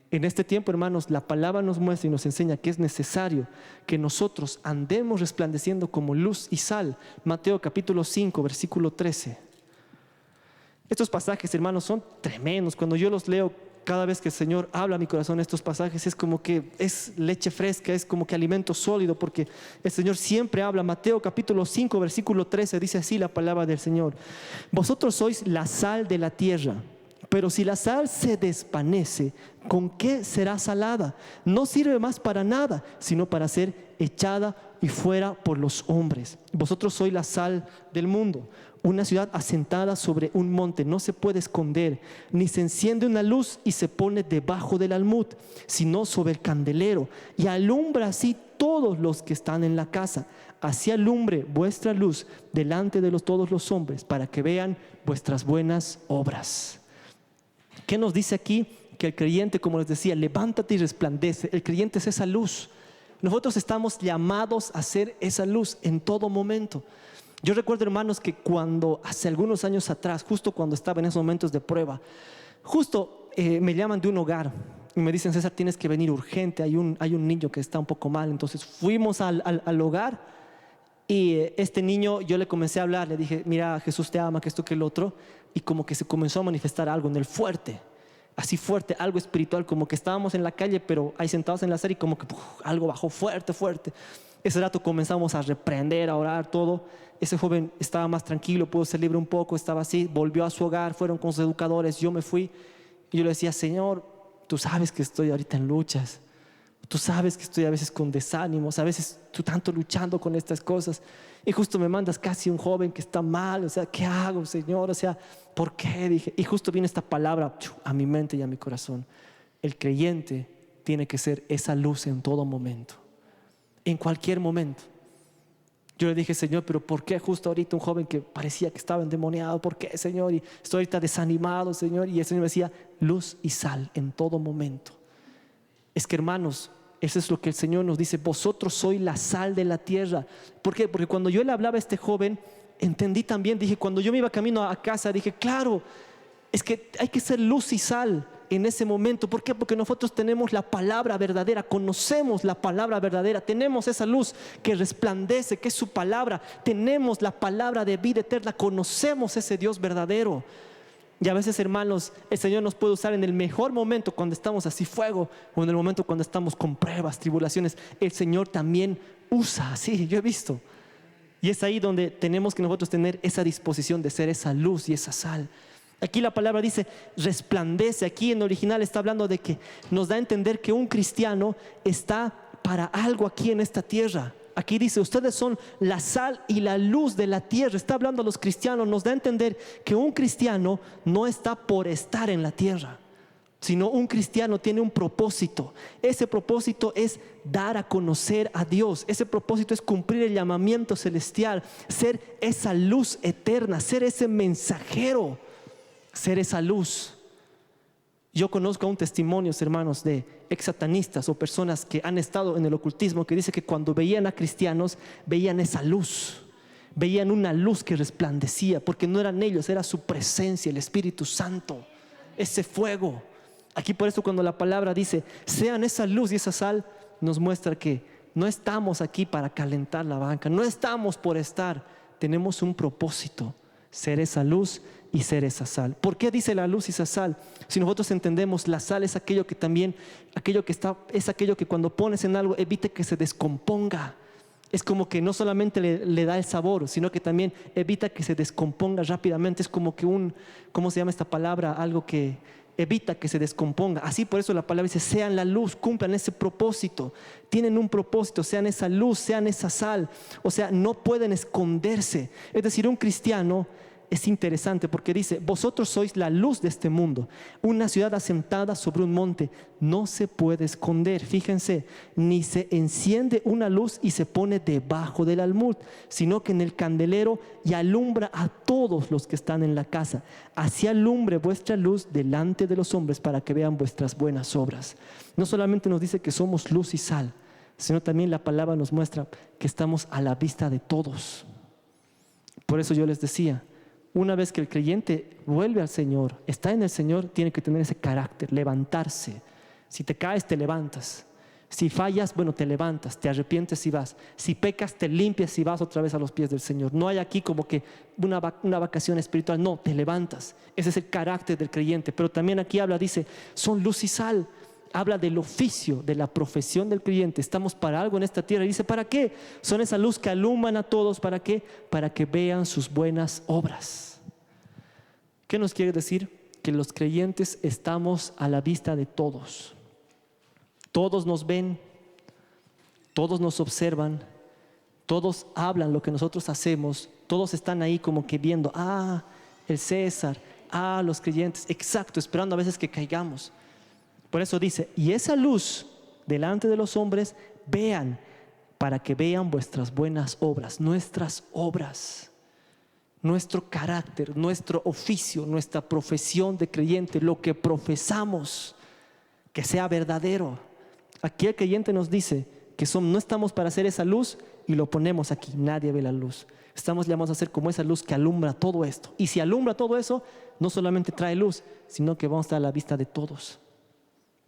En este tiempo, hermanos, la palabra nos muestra y nos enseña que es necesario que nosotros andemos resplandeciendo como luz y sal. Mateo capítulo 5, versículo 13. Estos pasajes, hermanos, son tremendos. Cuando yo los leo, cada vez que el Señor habla a mi corazón estos pasajes, es como que es leche fresca, es como que alimento sólido, porque el Señor siempre habla. Mateo capítulo 5, versículo 13, dice así la palabra del Señor: vosotros sois la sal de la tierra, pero si la sal se desvanece, ¿con qué será salada? No sirve más para nada, sino para ser echada y fuera por los hombres. Vosotros sois la sal del mundo. Una ciudad asentada sobre un monte no se puede esconder, ni se enciende una luz y se pone debajo del almud, sino sobre el candelero, y alumbra así todos los que están en la casa. Así alumbre vuestra luz delante de todos los hombres, para que vean vuestras buenas obras. ¿Qué nos dice aquí? Que el creyente, como les decía, levántate y resplandece. El creyente es esa luz. Nosotros estamos llamados a ser esa luz en todo momento. Yo recuerdo, hermanos, que cuando hace algunos años atrás, justo cuando estaba en esos momentos de prueba, justo me llaman de un hogar y me dicen: César, tienes que venir urgente, hay un niño que está un poco mal. Entonces fuimos al hogar y este niño, yo le comencé a hablar, le dije: mira, Jesús te ama, que esto, que el otro. Y como que se comenzó a manifestar algo en él fuerte, así fuerte, algo espiritual, como que estábamos en la calle, pero ahí sentados en la acera, y como que algo bajó fuerte, fuerte. Ese rato comenzamos a reprender, a orar, todo. Ese joven estaba más tranquilo, pudo ser libre un poco, estaba así, volvió a su hogar, fueron con sus educadores, yo me fui. Y yo le decía: Señor, tú sabes que estoy ahorita en luchas, tú sabes que estoy a veces con desánimos, a veces tú tanto luchando con estas cosas, y justo me mandas casi un joven que está mal. O sea, ¿qué hago, Señor? O sea, ¿por qué? Dije, y justo viene esta palabra a mi mente y a mi corazón: el creyente tiene que ser esa luz en todo momento, en cualquier momento. Yo le dije: Señor, pero ¿por qué justo ahorita un joven que parecía que estaba endemoniado? ¿Por qué, Señor? Y estoy ahorita desanimado, Señor. Y el Señor me decía: luz y sal en todo momento. Es que, hermanos, eso es lo que el Señor nos dice: vosotros sois la sal de la tierra. ¿Por qué? Porque cuando yo le hablaba a este joven, entendí también, dije, cuando yo me iba camino a casa, dije: claro, es que hay que ser luz y sal en ese momento. ¿Por qué? Porque nosotros tenemos la palabra verdadera, conocemos la palabra verdadera, tenemos esa luz que resplandece, que es su palabra, tenemos la palabra de vida eterna, conocemos ese Dios verdadero. Y a veces, hermanos, el Señor nos puede usar en el mejor momento, cuando estamos así fuego, o en el momento cuando estamos con pruebas, tribulaciones. El Señor también usa así, yo he visto. Y es ahí donde tenemos que nosotros tener esa disposición de ser esa luz y esa sal. Aquí la palabra dice resplandece. Aquí en el original está hablando de que nos da a entender que un cristiano está para algo aquí en esta tierra. Aquí dice: ustedes son la sal y la luz de la tierra. Está hablando a los cristianos. Nos da a entender que un cristiano no está por estar en la tierra, sino un cristiano tiene un propósito. Ese propósito es dar a conocer a Dios. Ese propósito es cumplir el llamamiento celestial, ser esa luz eterna, ser ese mensajero, ser esa luz. Yo conozco aún testimonios, hermanos, de ex satanistas o personas que han estado en el ocultismo, que dice que cuando veían a cristianos, veían esa luz, veían una luz que resplandecía, porque no eran ellos, era su presencia, el Espíritu Santo, ese fuego. Aquí por eso, cuando la palabra dice sean esa luz y esa sal, nos muestra que no estamos aquí para calentar la banca, no estamos por estar, tenemos un propósito: ser esa luz y ser esa sal. ¿Por qué dice la luz y esa sal? Si nosotros entendemos, la sal es aquello que también, es aquello que cuando pones en algo evite que se descomponga, Es como que no solamente le da el sabor, sino que también evita que se descomponga rápidamente. Es como que ¿cómo se llama esta palabra? Algo que evita que se descomponga. Así por eso la palabra dice, sean la luz, cumplan ese propósito. Tienen un propósito, sean esa luz, sean esa sal. O sea, no pueden esconderse. Es decir, un cristiano es interesante porque dice, vosotros sois la luz de este mundo. Una ciudad asentada sobre un monte no se puede esconder. Fíjense, ni se enciende una luz y se pone debajo del almud, sino que en el candelero y alumbra a todos los que están en la casa. Así alumbre vuestra luz delante de los hombres para que vean vuestras buenas obras. No solamente nos dice que somos luz y sal, sino también la palabra nos muestra que estamos a la vista de todos. Por eso yo les decía, una vez que el creyente vuelve al Señor, está en el Señor, tiene que tener ese carácter, levantarse. Si te caes, te levantas. Si fallas, bueno, te levantas, te arrepientes y vas. Si pecas, te limpias y vas otra vez a los pies del Señor. No hay aquí como que una vacación espiritual, no, te levantas. Ese es el carácter del creyente. Pero también aquí dice, son luz y sal. Habla del oficio, de la profesión del creyente. Estamos para algo en esta tierra. Y dice, ¿para qué? Son esa luz que alumbran a todos. ¿Para qué? Para que vean sus buenas obras. ¿Qué nos quiere decir? Que los creyentes estamos a la vista de todos. Todos nos ven, todos nos observan, todos hablan lo que nosotros hacemos. Todos están ahí como que viendo, el César, los creyentes. Exacto, esperando a veces que caigamos. Por eso dice, y esa luz delante de los hombres vean, para que vean vuestras buenas obras, nuestras obras, nuestro carácter, nuestro oficio, nuestra profesión de creyente, lo que profesamos, que sea verdadero. Aquí el creyente nos dice que no estamos para hacer esa luz y lo ponemos aquí, nadie ve la luz. Estamos llamados a ser como esa luz que alumbra todo esto. Y si alumbra todo eso, no solamente trae luz, sino que vamos a estar a la vista de todos.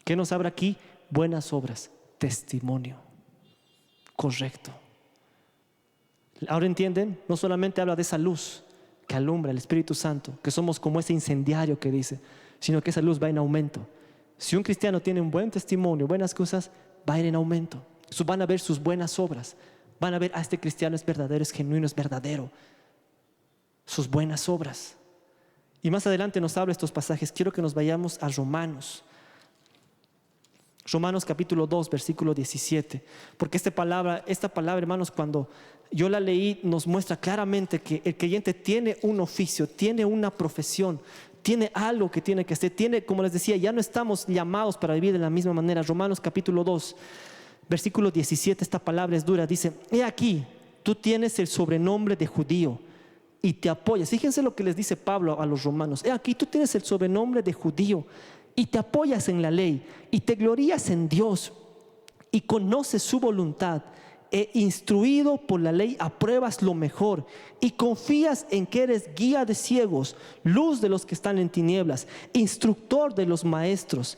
¿Qué nos habla aquí? Buenas obras, testimonio. Correcto. Ahora entienden, no solamente habla de esa luz que alumbra el Espíritu Santo, que somos como ese incendiario que dice, sino que esa luz va en aumento. Si un cristiano tiene un buen testimonio, buenas cosas, va a ir en aumento. Van a ver sus buenas obras. Van a ver, este cristiano es verdadero, es genuino, es verdadero. Sus buenas obras. Y más adelante nos habla estos pasajes. Quiero que nos vayamos a Romanos. Romanos capítulo 2, versículo 17. Porque esta palabra, hermanos, cuando yo la leí, nos muestra claramente que el creyente tiene un oficio, tiene una profesión, tiene algo que tiene que hacer. Como les decía, ya no estamos llamados para vivir de la misma manera. Romanos capítulo 2, versículo 17, esta palabra es dura. Dice, he aquí, tú tienes el sobrenombre de judío y te apoyas. Fíjense lo que les dice Pablo a los romanos. He aquí, tú tienes el sobrenombre de judío y te apoyas en la ley y te glorías en Dios y conoces su voluntad. Instruido por la ley, apruebas lo mejor y confías en que eres guía de ciegos, luz de los que están en tinieblas, instructor de los maestros,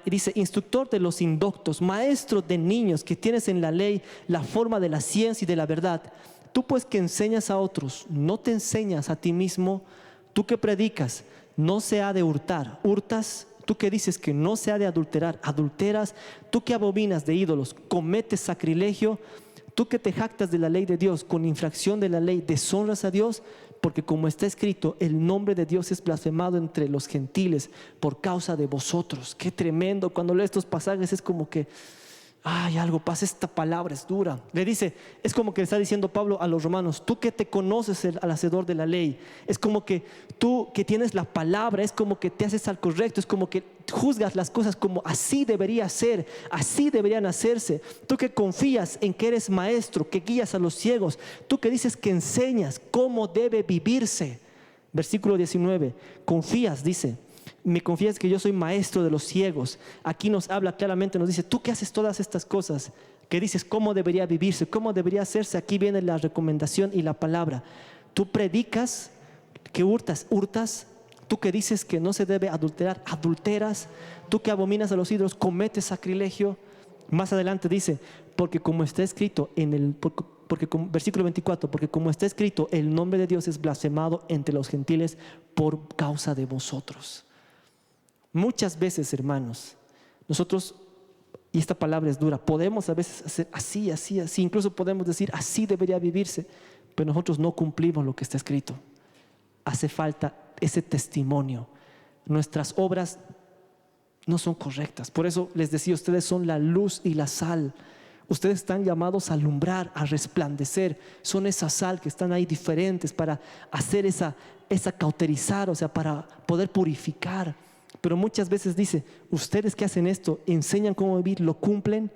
dice instructor de los indoctos, maestro de niños, que tienes en la ley la forma de la ciencia y de la verdad. Tú pues que enseñas a otros, no te enseñas a ti mismo. Tú que predicas, no se ha de hurtar, hurtas. Tú que dices que no se ha de adulterar, adulteras. Tú que abominas de ídolos, cometes sacrilegio. Tú que te jactas de la ley de Dios, con infracción de la ley deshonras a Dios, porque como está escrito, el nombre de Dios es blasfemado entre los gentiles por causa de vosotros. Qué tremendo. Cuando leo estos pasajes es como que algo pasa, esta palabra es dura. Le dice, es como que le está diciendo Pablo a los romanos, tú que te conoces al hacedor de la ley, es como que tú que tienes la palabra, es como que te haces al correcto, es como que juzgas las cosas como así debería ser, así deberían hacerse. Tú que confías en que eres maestro, que guías a los ciegos, tú que dices que enseñas cómo debe vivirse. Versículo 19, confías, dice, me confías que yo soy maestro de los ciegos. Aquí nos habla claramente, nos dice, tú que haces todas estas cosas, que dices cómo debería vivirse, cómo debería hacerse. Aquí viene la recomendación y la palabra. Tú predicas que hurtas. Tú que dices que no se debe adulterar, adulteras. Tú que abominas a los ídolos, cometes sacrilegio. Más adelante dice, porque como está escrito versículo 24, porque como está escrito, el nombre de Dios es blasfemado entre los gentiles por causa de vosotros. Muchas veces, hermanos, nosotros, Y esta palabra es dura. Podemos a veces hacer así, así, así. Incluso podemos decir así debería vivirse. Pero nosotros no cumplimos lo que está escrito. Hace falta ese testimonio. Nuestras obras no son correctas. Por eso les decía, ustedes son la luz y la sal. Ustedes están llamados a alumbrar, a resplandecer. Son esa sal que están ahí diferentes para hacer esa cauterizar, o sea, para poder purificar. Pero muchas veces dice, ustedes que hacen esto, enseñan cómo vivir, lo cumplen,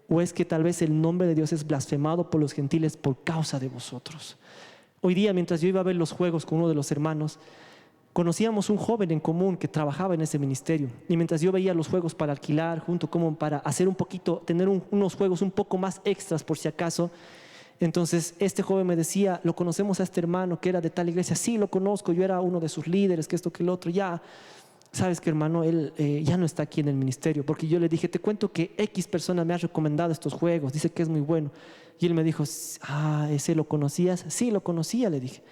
o es que tal vez el nombre de Dios es blasfemado por los gentiles por causa de vosotros. Hoy día, mientras yo iba a ver los juegos con uno de los hermanos, conocíamos un joven en común que trabajaba en ese ministerio. Y mientras yo veía los juegos para alquilar, junto como para hacer un poquito, tener unos juegos un poco más extras por si acaso. Entonces este joven me decía, ¿lo conocemos a este hermano que era de tal iglesia? Sí, lo conozco, yo era uno de sus líderes, que esto, que el otro. Ya, sabes que hermano, él ya no está aquí en el ministerio. Porque yo le dije, te cuento que X persona me ha recomendado estos juegos, dice que es muy bueno. Y él me dijo, ¿ese lo conocías? Sí, lo conocía, le dije.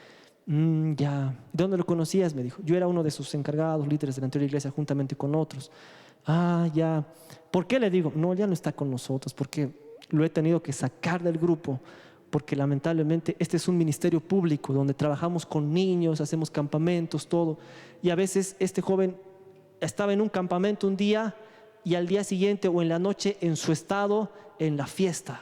Ya, ¿de dónde lo conocías? Me dijo. Yo era uno de sus encargados, líderes de la anterior iglesia, juntamente con otros. Ya. ¿Por qué le digo? No, ya no está con nosotros, porque lo he tenido que sacar del grupo, porque lamentablemente este es un ministerio público donde trabajamos con niños, hacemos campamentos, todo. Y a veces este joven estaba en un campamento un día y al día siguiente o en la noche en su estado en la fiesta.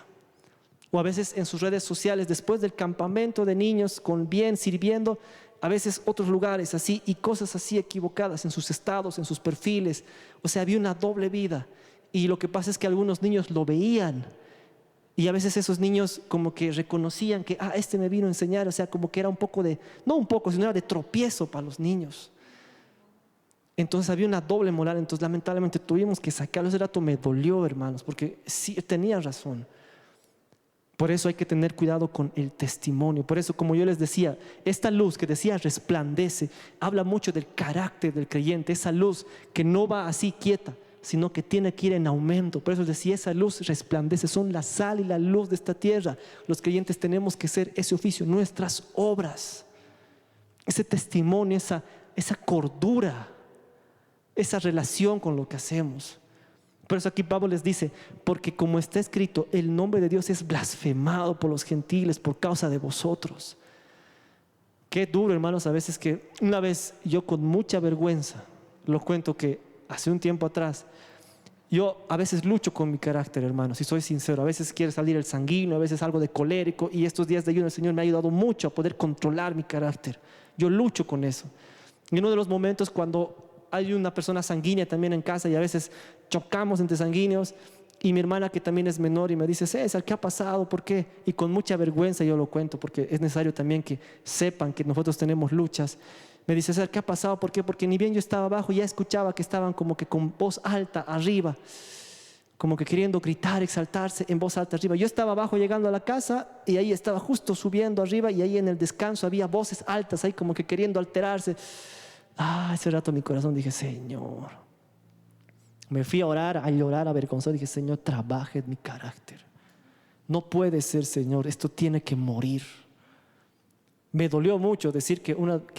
O a veces en sus redes sociales, después del campamento de niños, con bien, sirviendo, a veces otros lugares así y cosas así equivocadas en sus estados, en sus perfiles. O sea, había una doble vida. Y lo que pasa es que algunos niños lo veían. Y a veces esos niños como que reconocían que, este me vino a enseñar. O sea, como que era un poco de, no un poco, sino era de tropiezo para los niños. Entonces había una doble moral. Entonces lamentablemente tuvimos que sacarlo. Ese rato me dolió, hermanos, porque sí, tenía razón. Por eso hay que tener cuidado con el testimonio. Por eso, como yo les decía, esta luz que decía resplandece, habla mucho del carácter del creyente. Esa luz que no va así quieta, sino que tiene que ir en aumento. Por eso decía, esa luz resplandece, son la sal y la luz de esta tierra. Los creyentes tenemos que ser ese oficio, nuestras obras, ese testimonio, esa cordura, esa relación con lo que hacemos. Por eso aquí Pablo les dice, porque como está escrito, el nombre de Dios es blasfemado por los gentiles por causa de vosotros. Qué duro, hermanos, a veces que una vez yo con mucha vergüenza, lo cuento que hace un tiempo atrás, yo a veces lucho con mi carácter, hermanos, si soy sincero. A veces quiere salir el sanguíneo, a veces algo de colérico, y estos días de ayuno el Señor me ha ayudado mucho a poder controlar mi carácter. Yo lucho con eso. Y uno de los momentos cuando hay una persona sanguínea también en casa y a veces chocamos entre sanguíneos, y mi hermana que también es menor y me dice, César, ¿qué ha pasado? ¿Por qué? Y con mucha vergüenza yo lo cuento porque es necesario también que sepan que nosotros tenemos luchas. Me dice, César, ¿qué ha pasado? ¿Por qué? Porque ni bien yo estaba abajo ya escuchaba que estaban como que con voz alta arriba, como que queriendo gritar, exaltarse en voz alta arriba. Yo estaba abajo llegando a la casa y ahí estaba justo subiendo arriba, y ahí en el descanso había voces altas ahí como que queriendo alterarse. Ese rato mi corazón dije, Señor, me fui a orar, a llorar, avergonzado. Dije, Señor, trabaje en mi carácter. No puede ser, Señor, esto tiene que morir. Me dolió mucho decir que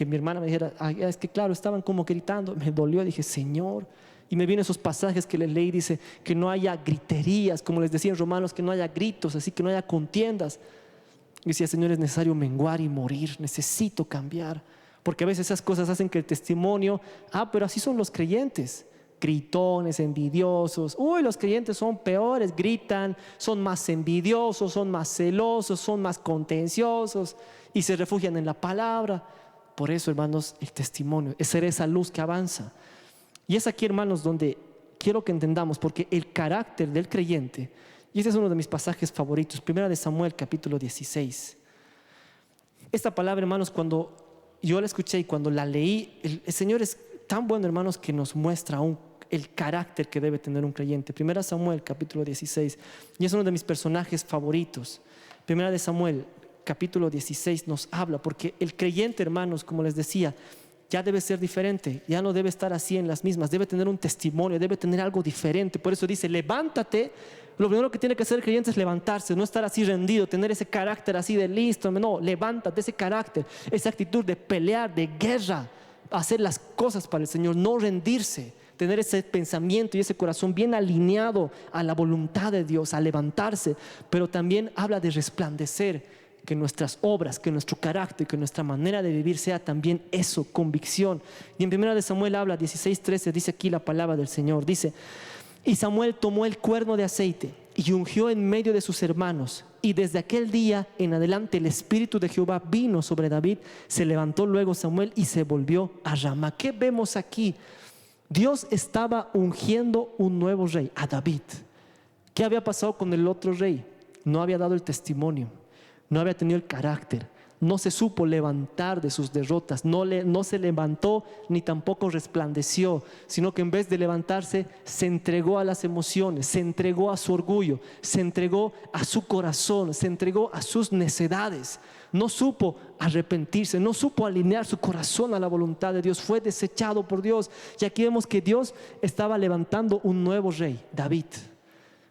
mi hermana me dijera, es que claro, estaban como gritando. Me dolió, dije, Señor. Y me vienen esos pasajes que les leí, dice que no haya griterías, como les decía en Romanos, que no haya gritos, así que no haya contiendas. Y decía, Señor, es necesario menguar y morir, necesito cambiar. Porque a veces esas cosas hacen que el testimonio, pero así son los creyentes, gritones, envidiosos. Los creyentes son peores, gritan, son más envidiosos, son más celosos, son más contenciosos y se refugian en la palabra. Por eso, hermanos, el testimonio es ser esa luz que avanza. Y es aquí, hermanos, donde quiero que entendamos, porque el carácter del creyente, y este es uno de mis pasajes favoritos, 1 Samuel capítulo 16. Esta palabra, hermanos, cuando yo la escuché y cuando la leí, el Señor es tan bueno, hermanos, que nos muestra aún el carácter que debe tener un creyente. 1 Samuel capítulo 16, y es uno de mis personajes favoritos. 1 Samuel capítulo 16 nos habla, porque el creyente, hermanos, como les decía, ya debe ser diferente, ya no debe estar así en las mismas, debe tener un testimonio, debe tener algo diferente. Por eso dice, levántate. Lo primero que tiene que hacer el creyente es levantarse, no estar así rendido, tener ese carácter así de listo. No, levántate, ese carácter, esa actitud de pelear, de guerra, hacer las cosas para el Señor, no rendirse, tener ese pensamiento y ese corazón bien alineado a la voluntad de Dios, a levantarse, pero también habla de resplandecer, que nuestras obras, que nuestro carácter, que nuestra manera de vivir sea también eso, convicción. Y en 1 Samuel habla, 16:13, dice aquí la palabra del Señor, dice: y Samuel tomó el cuerno de aceite y ungió en medio de sus hermanos, y desde aquel día en adelante el Espíritu de Jehová vino sobre David. Se levantó luego Samuel y se volvió a Ramá. ¿Qué vemos aquí? Dios estaba ungiendo un nuevo rey, a David. ¿Qué había pasado con el otro rey? No había dado el testimonio, no había tenido el carácter, no se supo levantar de sus derrotas, no se levantó ni tampoco resplandeció, sino que en vez de levantarse se entregó a las emociones, se entregó a su orgullo, se entregó a su corazón, se entregó a sus necedades. No supo arrepentirse, no supo alinear su corazón a la voluntad de Dios, fue desechado por Dios. Y aquí vemos que Dios estaba levantando un nuevo rey, David.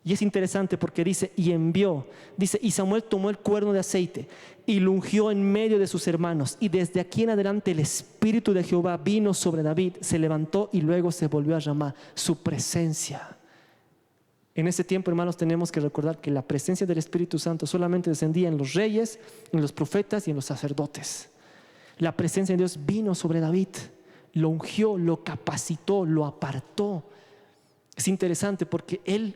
Y es interesante porque dice: y envió, dice, y Samuel tomó el cuerno de aceite y lo ungió en medio de sus hermanos, y desde aquí en adelante el Espíritu de Jehová vino sobre David. Se levantó y luego se volvió a Ramá. Su presencia. En ese tiempo, hermanos, tenemos que recordar que la presencia del Espíritu Santo solamente descendía en los reyes, en los profetas y en los sacerdotes. La presencia de Dios vino sobre David, lo ungió, lo capacitó, lo apartó. Es interesante porque él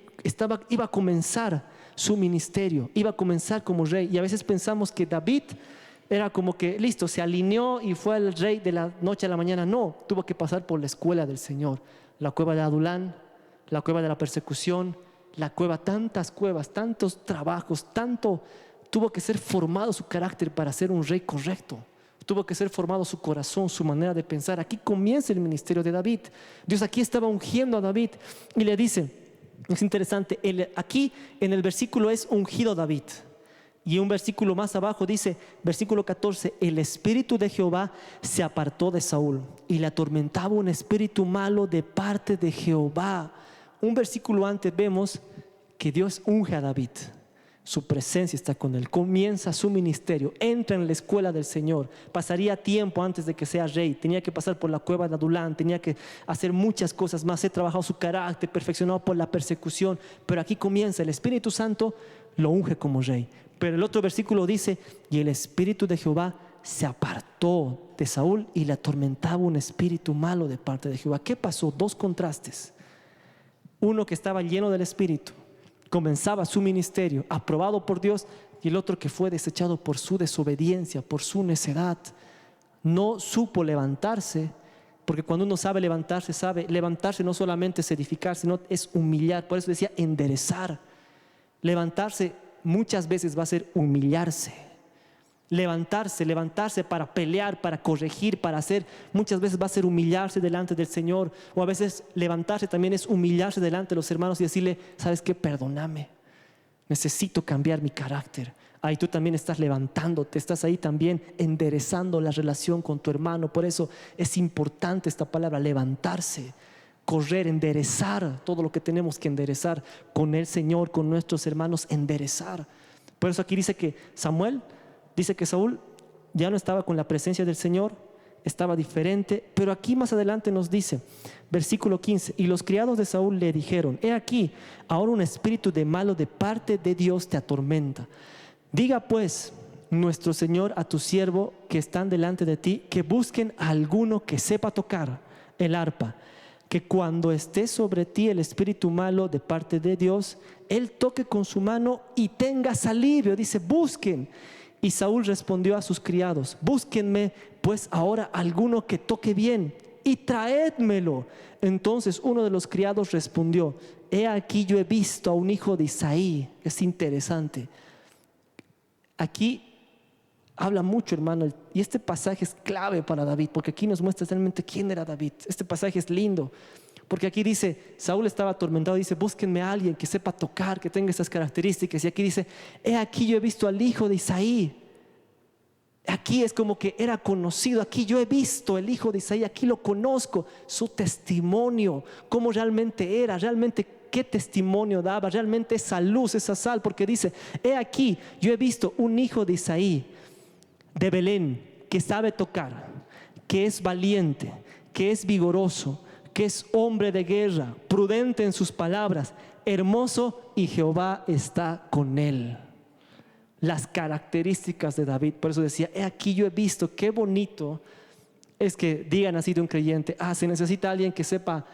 iba a comenzar su ministerio, iba a comenzar como rey. Y a veces pensamos que David era como que listo, se alineó y fue el rey de la noche a la mañana. No, tuvo que pasar por la escuela del Señor, la cueva de Adulán, la cueva de la persecución, la cueva, tantas cuevas, tantos trabajos, tuvo que ser formado su carácter para ser un rey correcto. Tuvo que ser formado su corazón, su manera de pensar. Aquí comienza el ministerio de David. Dios aquí estaba ungiendo a David y le dice, es interesante, aquí en el versículo es ungido David. Y un versículo más abajo dice, versículo 14, el Espíritu de Jehová se apartó de Saúl y le atormentaba un espíritu malo de parte de Jehová. Un versículo antes vemos que Dios unge a David. Su presencia está con él, comienza su ministerio, entra en la escuela del Señor. Pasaría tiempo antes de que sea rey, tenía que pasar por la cueva de Adulán, tenía que hacer muchas cosas más, he trabajado su carácter, perfeccionado por la persecución, pero aquí comienza, el Espíritu Santo lo unge como rey. Pero el otro versículo dice, y el Espíritu de Jehová se apartó de Saúl y le atormentaba un espíritu malo de parte de Jehová. ¿Qué pasó? Dos contrastes. Uno que estaba lleno del Espíritu, comenzaba su ministerio, aprobado por Dios, y el otro que fue desechado por su desobediencia, por su necedad. No supo levantarse, porque cuando uno sabe levantarse no solamente es edificar, sino es humillar. Por eso decía enderezar. Levantarse muchas veces va a ser humillarse. Levantarse para pelear, para corregir, para hacer, muchas veces va a ser humillarse delante del Señor. O a veces levantarse también es humillarse delante de los hermanos y decirle, ¿sabes qué? Perdóname, necesito cambiar mi carácter. Ahí tú también estás levantándote, estás ahí también enderezando la relación con tu hermano. Por eso es importante esta palabra, levantarse, correr, enderezar todo lo que tenemos que enderezar con el Señor, con nuestros hermanos, enderezar. Por eso aquí dice que dice que Saúl ya no estaba con la presencia del Señor, estaba diferente, pero aquí más adelante nos dice, versículo 15, y los criados de Saúl le dijeron, he aquí, ahora un espíritu de malo de parte de Dios te atormenta. Diga pues nuestro Señor a tu siervo que están delante de ti, que busquen a alguno que sepa tocar el arpa, que cuando esté sobre ti el espíritu malo de parte de Dios, él toque con su mano y tengas alivio. Dice, busquen. Y Saúl respondió a sus criados, búsquenme pues ahora alguno que toque bien y traédmelo. Entonces uno de los criados respondió, he aquí yo he visto a un hijo de Isaí. Es interesante. Aquí habla mucho, hermano, y este pasaje es clave para David, porque aquí nos muestra realmente quién era David. Este pasaje es lindo, porque aquí dice, Saúl estaba atormentado, dice, búsquenme a alguien que sepa tocar, que tenga esas características. Y aquí dice, he aquí yo he visto al hijo de Isaí. Aquí es como que era conocido, aquí yo he visto el hijo de Isaí, aquí lo conozco, su testimonio, cómo realmente era, realmente qué testimonio daba, realmente esa luz, esa sal, porque dice, he aquí yo he visto un hijo de Isaí, de Belén, que sabe tocar, que es valiente, que es vigoroso, que es hombre de guerra, prudente en sus palabras, hermoso, y Jehová está con él. Las características de David. Por eso decía, he aquí yo he visto, qué bonito es que digan así de un creyente: se necesita alguien que sepa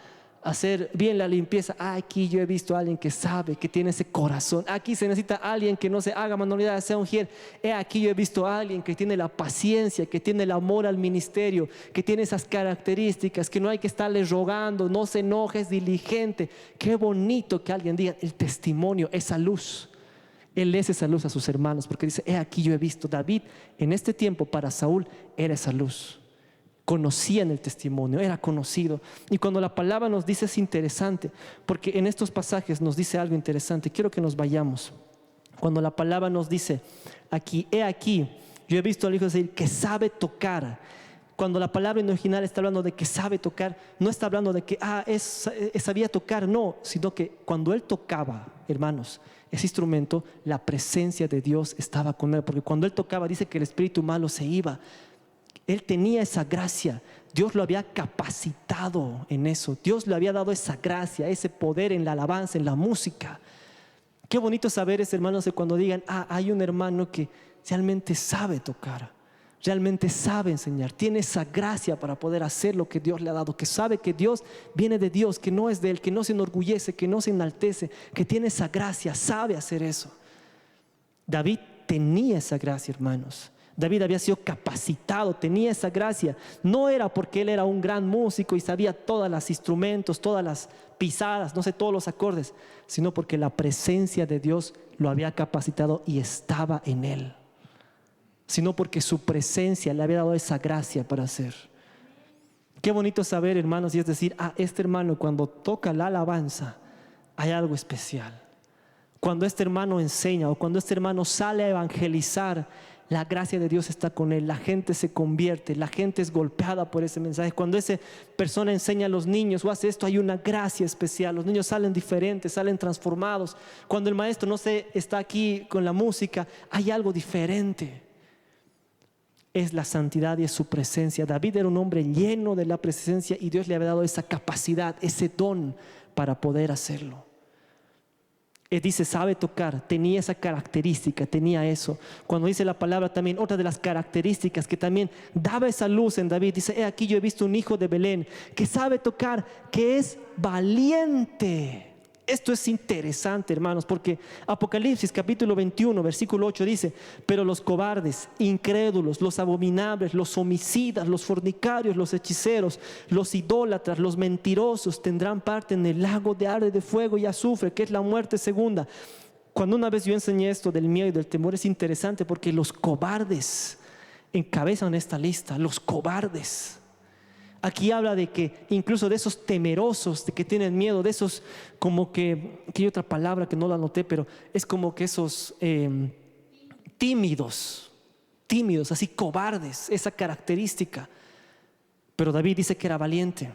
hacer bien la limpieza. Aquí yo he visto a alguien que sabe, que tiene ese corazón. Aquí se necesita alguien que no se haga manualidades, sea ujier. Aquí yo he visto a alguien que tiene la paciencia, que tiene el amor al ministerio, que tiene esas características, que no hay que estarle rogando, no se enoje, es diligente. Qué bonito que alguien diga el testimonio, esa luz. Él es esa luz a sus hermanos, porque dice, aquí yo he visto. David en este tiempo para Saúl era esa luz. Conocían el testimonio, era conocido. Y cuando la palabra nos dice, es interesante, porque en estos pasajes nos dice algo interesante. Quiero que nos vayamos. Cuando la palabra nos dice aquí, he aquí, yo he visto al Hijo decir que sabe tocar. Cuando la palabra en original está hablando de que sabe tocar, no está hablando de que sabía tocar, no, sino que cuando él tocaba, hermanos, ese instrumento, la presencia de Dios estaba con él, porque cuando él tocaba dice que el espíritu malo se iba. Él tenía esa gracia, Dios lo había capacitado en eso, Dios le había dado esa gracia, ese poder en la alabanza, en la música. Qué bonito saber es, hermanos, de cuando digan, hay un hermano que realmente sabe tocar, realmente sabe enseñar, tiene esa gracia para poder hacer lo que Dios le ha dado, que sabe que Dios viene de Dios, que no es de él, que no se enorgullece, que no se enaltece, que tiene esa gracia, sabe hacer eso. David tenía esa gracia, hermanos. David había sido capacitado, tenía esa gracia. No era porque él era un gran músico y sabía todos los instrumentos, todas las pisadas, no sé, todos los acordes, sino porque la presencia de Dios lo había capacitado y estaba en él. Sino porque su presencia le había dado esa gracia para hacer. Qué bonito saber, hermanos, y es decir, este hermano cuando toca la alabanza hay algo especial. Cuando este hermano enseña o cuando este hermano sale a evangelizar, la gracia de Dios está con él, la gente se convierte, la gente es golpeada por ese mensaje. Cuando esa persona enseña a los niños o hace esto, hay una gracia especial, los niños salen diferentes, salen transformados. Cuando el maestro no está aquí con la música, hay algo diferente. Es la santidad y es su presencia. David era un hombre lleno de la presencia y Dios le había dado esa capacidad, ese don para poder hacerlo. Dice, sabe tocar, tenía esa característica, tenía eso. Cuando dice la palabra también, otra de las características que también daba esa luz en David, dice, aquí yo he visto un hijo de Belén que sabe tocar, que es valiente. Esto es interesante, hermanos, porque Apocalipsis capítulo 21 versículo 8 dice, pero los cobardes, incrédulos, los abominables, los homicidas, los fornicarios, los hechiceros, los idólatras, los mentirosos tendrán parte en el lago de arde de fuego y azufre, que es la muerte segunda. Cuando una vez yo enseñé esto del miedo y del temor, es interesante porque los cobardes encabezan esta lista, los cobardes. Aquí habla de que incluso de esos temerosos, de que tienen miedo, de esos como que hay otra palabra que no la anoté, pero es como que esos tímidos, así cobardes, esa característica. Pero David dice que era valiente.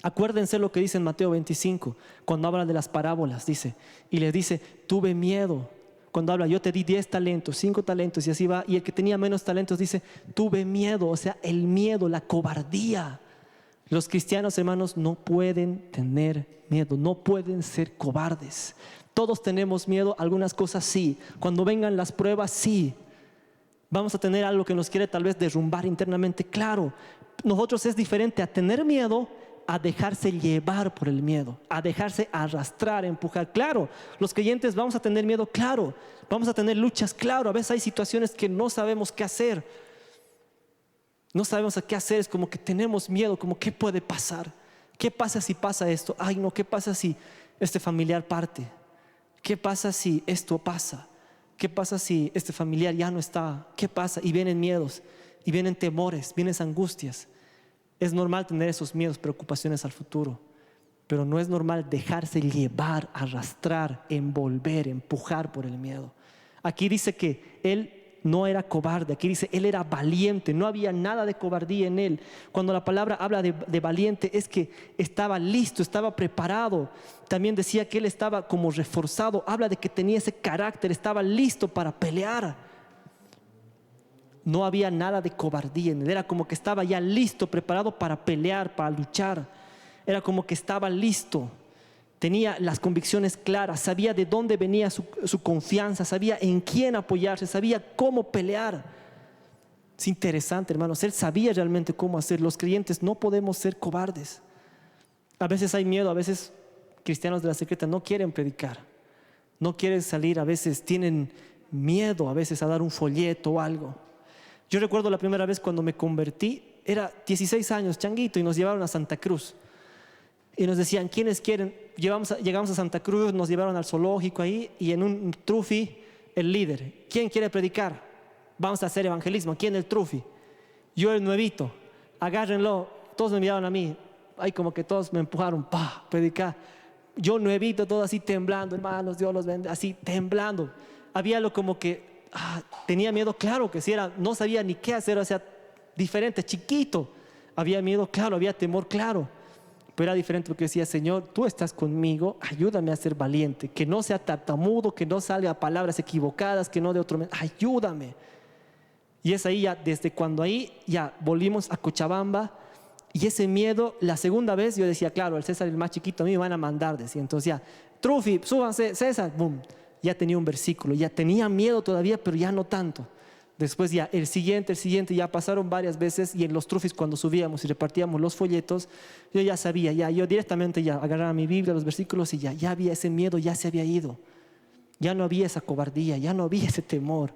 Acuérdense lo que dice en Mateo 25, cuando habla de las parábolas, dice, y les dice, tuve miedo. Cuando habla, yo te di 10 talentos, 5 talentos y así va, y el que tenía menos talentos dice, tuve miedo, o sea, el miedo, la cobardía. Los cristianos, hermanos, no pueden tener miedo, no pueden ser cobardes. Todos tenemos miedo, algunas cosas sí. Cuando vengan las pruebas, sí. Vamos a tener algo que nos quiere tal vez derrumbar internamente, claro. Nosotros es diferente a tener miedo, a dejarse llevar por el miedo, a dejarse arrastrar, empujar. Claro, los creyentes vamos a tener miedo, claro. Vamos a tener luchas, claro. A veces hay situaciones que no sabemos qué hacer. No sabemos a qué hacer, es como que tenemos miedo, como qué puede pasar. ¿Qué pasa si pasa esto? Ay no, ¿qué pasa si este familiar parte? ¿Qué pasa si esto pasa? ¿Qué pasa si este familiar ya no está? ¿Qué pasa? Y vienen miedos, y vienen temores, vienen angustias. Es normal tener esos miedos, preocupaciones al futuro, pero no es normal dejarse llevar, arrastrar, envolver, empujar por el miedo. Aquí dice que él no era cobarde, aquí dice él era valiente, no había nada de cobardía en él. Cuando la palabra habla de valiente es que estaba listo, estaba preparado. También decía que él estaba como reforzado, habla de que tenía ese carácter, estaba listo para pelear. No había nada de cobardía en él, era como que estaba ya listo, preparado para pelear, para luchar. era como que estaba listo. Tenía las convicciones claras, sabía de dónde venía su confianza, sabía en quién apoyarse, sabía cómo pelear. Es interesante, hermanos, él sabía realmente cómo hacer. Los creyentes no podemos ser cobardes. A veces hay miedo, a veces cristianos de la secreta no quieren predicar, no quieren salir, a veces tienen miedo a veces a dar un folleto o algo. Yo recuerdo la primera vez cuando me convertí, era 16 años, changuito, y nos llevaron a Santa Cruz. Y nos decían, ¿quiénes quieren? Llegamos a Santa Cruz, nos llevaron al zoológico ahí, y en un trufi, el líder, ¿quién quiere predicar? Vamos a hacer evangelismo. ¿Quién el trufi? Yo el nuevito, agárrenlo. Todos me miraron a mí, ahí como que todos me empujaron, predicar. Yo nuevito, todo así temblando, hermanos, Dios los bendiga, así temblando. Había lo como que tenía miedo, claro que sí, no sabía ni qué hacer, o sea, diferente, chiquito. Había miedo, claro, había temor, claro. Pero era diferente porque decía, Señor, tú estás conmigo, ayúdame a ser valiente, que no sea tartamudo, que no salga palabras equivocadas, que no de otro, ayúdame. Y es ahí ya, desde cuando ahí ya volvimos a Cochabamba, y ese miedo, la segunda vez yo decía, claro, el César, el más chiquito, a mí me van a mandar, decía. Entonces ya, Trufi, súbanse, César, boom. Ya tenía un versículo, ya tenía miedo todavía, pero ya no tanto. Después ya el siguiente, ya pasaron varias veces, y en los trufis cuando subíamos y repartíamos los folletos, yo ya sabía, yo directamente ya agarraba mi Biblia, los versículos, y ya había ese miedo, ya se había ido. Ya no había esa cobardía, ya no había ese temor.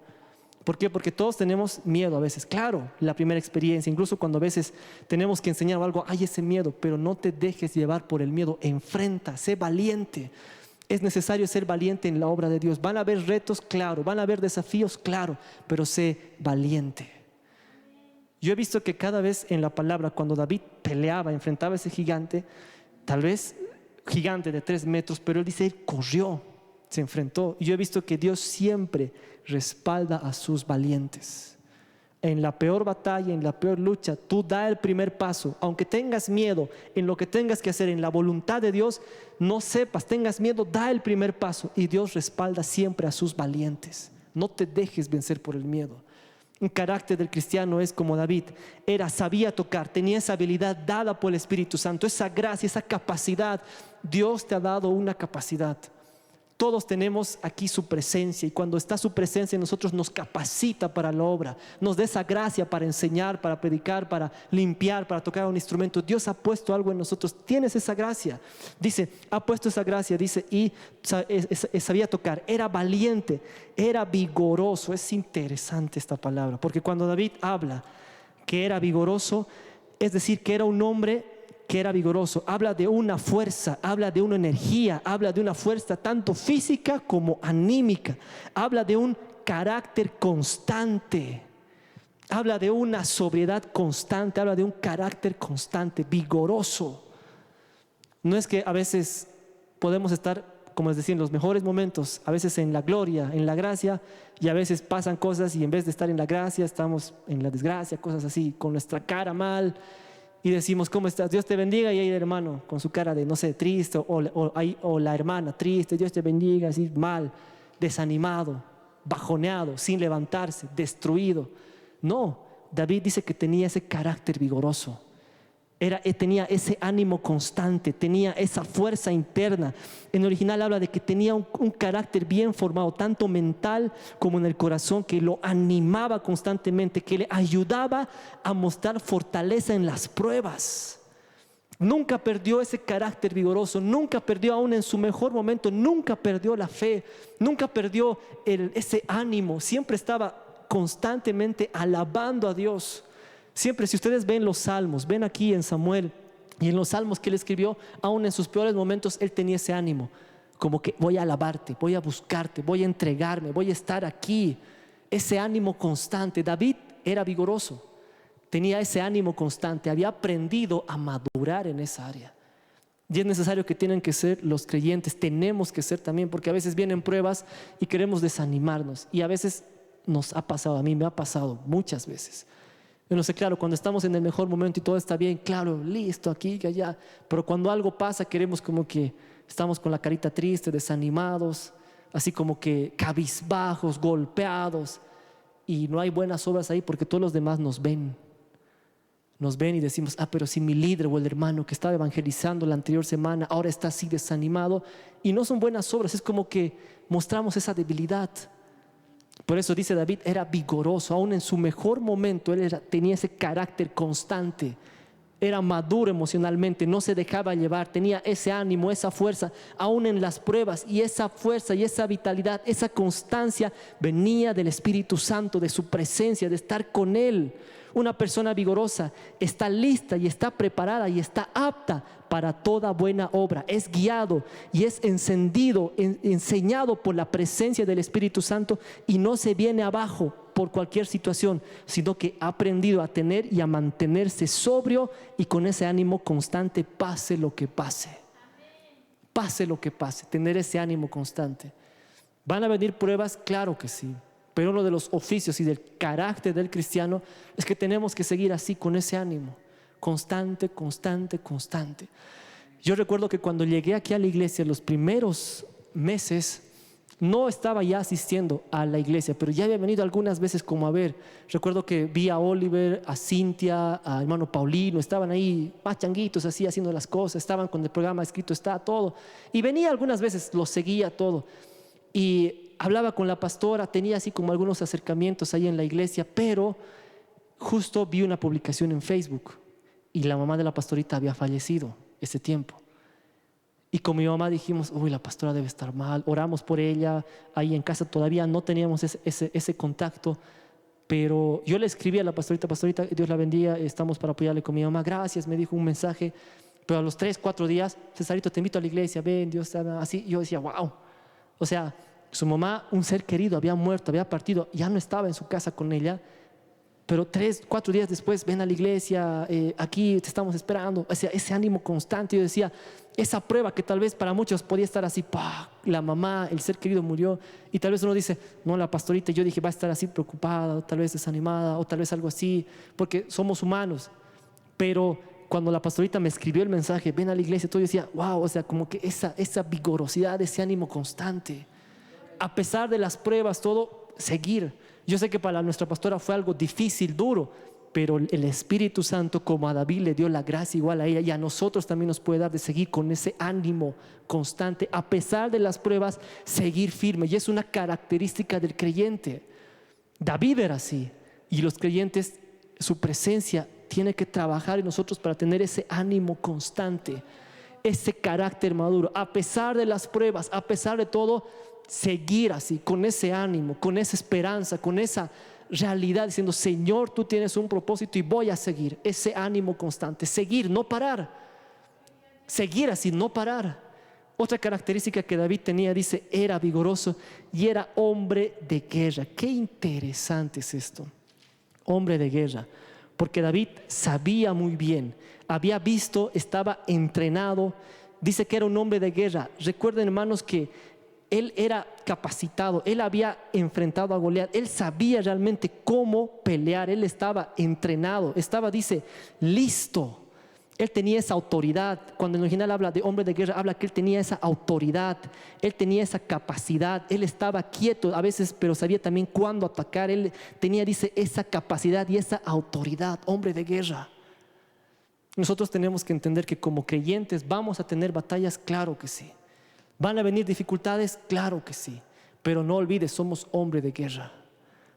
¿Por qué? Porque todos tenemos miedo a veces. Claro, la primera experiencia, incluso cuando a veces tenemos que enseñar algo, hay ese miedo, pero no te dejes llevar por el miedo, enfrenta, sé valiente. Es necesario ser valiente en la obra de Dios. Van a haber retos, claro, van a haber desafíos, claro, pero sé valiente. Yo he visto que cada vez en la palabra, cuando David peleaba, enfrentaba a ese gigante, tal vez gigante de 3 metros, pero él dice, él corrió, se enfrentó. Y yo he visto que Dios siempre respalda a sus valientes. En la peor batalla, en la peor lucha, tú da el primer paso. Aunque tengas miedo en lo que tengas que hacer, en la voluntad de Dios, no sepas, tengas miedo, da el primer paso. Y Dios respalda siempre a sus valientes. No te dejes vencer por el miedo. Un carácter del cristiano es como David. Sabía tocar, tenía esa habilidad dada por el Espíritu Santo, esa gracia, esa capacidad. Dios te ha dado una capacidad. Todos tenemos aquí su presencia, y cuando está su presencia en nosotros nos capacita para la obra, nos da esa gracia para enseñar, para predicar, para limpiar, para tocar un instrumento. Dios ha puesto algo en nosotros, tienes esa gracia. Dice, ha puesto esa gracia, dice, y sabía tocar, era valiente, era vigoroso. Es interesante esta palabra, porque cuando David habla que era vigoroso, es decir, que era un hombre que era vigoroso, habla de una fuerza, habla de una energía, habla de una fuerza tanto física como anímica, habla de un carácter constante, habla de una sobriedad constante, habla de un carácter constante, vigoroso. No es que a veces podemos estar, como les decía, en los mejores momentos, a veces en la gloria, en la gracia, y a veces pasan cosas y en vez de estar en la gracia estamos en la desgracia, cosas así, con nuestra cara mal. Y decimos, ¿cómo estás? Dios te bendiga, y ahí el hermano con su cara de, no sé, triste, o la hermana triste, Dios te bendiga, así mal, desanimado, bajoneado, sin levantarse, destruido. No, David dice que tenía ese carácter vigoroso. Tenía ese ánimo constante, tenía esa fuerza interna. En el original habla de que tenía un carácter bien formado, tanto mental como en el corazón, que lo animaba constantemente, que le ayudaba a mostrar fortaleza en las pruebas. Nunca perdió ese carácter vigoroso, nunca perdió, aún en su mejor momento, nunca perdió la fe, nunca perdió ese ánimo, siempre estaba constantemente alabando a Dios. Siempre, si ustedes ven los salmos, ven aquí en Samuel y en los salmos que él escribió, aún en sus peores momentos, él tenía ese ánimo, como que voy a alabarte, voy a buscarte, voy a entregarme, voy a estar aquí. Ese ánimo constante. David era vigoroso, tenía ese ánimo constante, había aprendido a madurar en esa área. Y es necesario que tienen que ser los creyentes, tenemos que ser también, porque a veces vienen pruebas y queremos desanimarnos, y a veces nos ha pasado, a mí me ha pasado muchas veces. Yo no sé, claro, cuando estamos en el mejor momento y todo está bien, claro, listo, aquí, allá. Pero cuando algo pasa, queremos como que estamos con la carita triste, desanimados, así como que cabizbajos, golpeados. Y no hay buenas obras ahí porque todos los demás nos ven. nos ven y decimos, pero si mi líder o el hermano que estaba evangelizando la anterior semana ahora está así desanimado, y no son buenas obras, es como que mostramos esa debilidad. Por eso dice David, era vigoroso, aún en su mejor momento tenía ese carácter constante, era maduro emocionalmente, no se dejaba llevar, tenía ese ánimo, esa fuerza, aún en las pruebas, y esa fuerza y esa vitalidad, esa constancia venía del Espíritu Santo, de su presencia, de estar con Él. Una persona vigorosa está lista y está preparada y está apta para toda buena obra. Es guiado y es encendido, enseñado por la presencia del Espíritu Santo, y no se viene abajo por cualquier situación, sino que ha aprendido a tener y a mantenerse sobrio y con ese ánimo constante, pase lo que pase. Pase lo que pase, tener ese ánimo constante. ¿Van a venir pruebas? Claro que sí. Pero uno de los oficios y del carácter del cristiano es que tenemos que seguir así, con ese ánimo constante, constante, constante. Yo recuerdo que cuando llegué aquí a la iglesia, los primeros meses, no estaba ya asistiendo a la iglesia, pero ya había venido algunas veces como a ver. Recuerdo que vi a Oliver, a Cintia, a hermano Paulino, estaban ahí más changuitos así haciendo las cosas, estaban con el programa escrito, está todo. Y venía algunas veces, los seguía todo. Y hablaba con la pastora, tenía así como algunos acercamientos ahí en la iglesia, pero justo vi una publicación en Facebook y la mamá de la pastorita había fallecido ese tiempo. Y con mi mamá dijimos, uy, la pastora debe estar mal. Oramos por ella, ahí en casa todavía no teníamos ese contacto, pero yo le escribí a la pastorita, pastorita, Dios la bendiga, estamos para apoyarle con mi mamá, gracias, me dijo un mensaje. Pero a los 3-4 días, Cesarito, te invito a la iglesia, ven, Dios está así. Yo decía, wow, o sea, su mamá, un ser querido, había muerto, había partido, ya no estaba en su casa con ella, pero 3-4 días después, ven a la iglesia, aquí te estamos esperando. O sea, ese ánimo constante. Yo decía, esa prueba que tal vez para muchos podía estar así, la mamá, el ser querido murió, y tal vez uno dice, no, la pastorita, yo dije, va a estar así preocupada, o tal vez desanimada, o tal vez algo así, porque somos humanos. Pero cuando la pastorita me escribió el mensaje, ven a la iglesia, todo, yo decía, wow, o sea, como que esa vigorosidad, ese ánimo constante, a pesar de las pruebas, todo, seguir. Yo sé que para nuestra pastora fue algo difícil, duro, pero el Espíritu Santo, como a David le dio la gracia igual a ella, y a nosotros también nos puede dar de seguir con ese ánimo constante, a pesar de las pruebas, seguir firme. Y es una característica del creyente. David era así, y los creyentes, su presencia tiene que trabajar en nosotros para tener ese ánimo constante, ese carácter maduro, a pesar de las pruebas, a pesar de todo, seguir así, con ese ánimo, con esa esperanza, con esa realidad, diciendo, Señor, tú tienes un propósito y voy a seguir. Ese ánimo constante, seguir, no parar, seguir así, no parar. Otra característica que David tenía, dice, era vigoroso y era hombre de guerra. Qué interesante es esto, hombre de guerra, porque David sabía muy bien, había visto, estaba entrenado. Dice que era un hombre de guerra. Recuerden, hermanos, que él era capacitado, él había enfrentado a Goliat, él sabía realmente cómo pelear, él estaba entrenado, estaba, dice, listo. Él tenía esa autoridad. Cuando en el original habla de hombre de guerra, habla que él tenía esa autoridad, él tenía esa capacidad, él estaba quieto a veces, pero sabía también cuándo atacar. Él tenía, dice, esa capacidad y esa autoridad, hombre de guerra. Nosotros tenemos que entender que como creyentes vamos a tener batallas, claro que sí. ¿Van a venir dificultades? Claro que sí. Pero no olvides, somos hombre de guerra.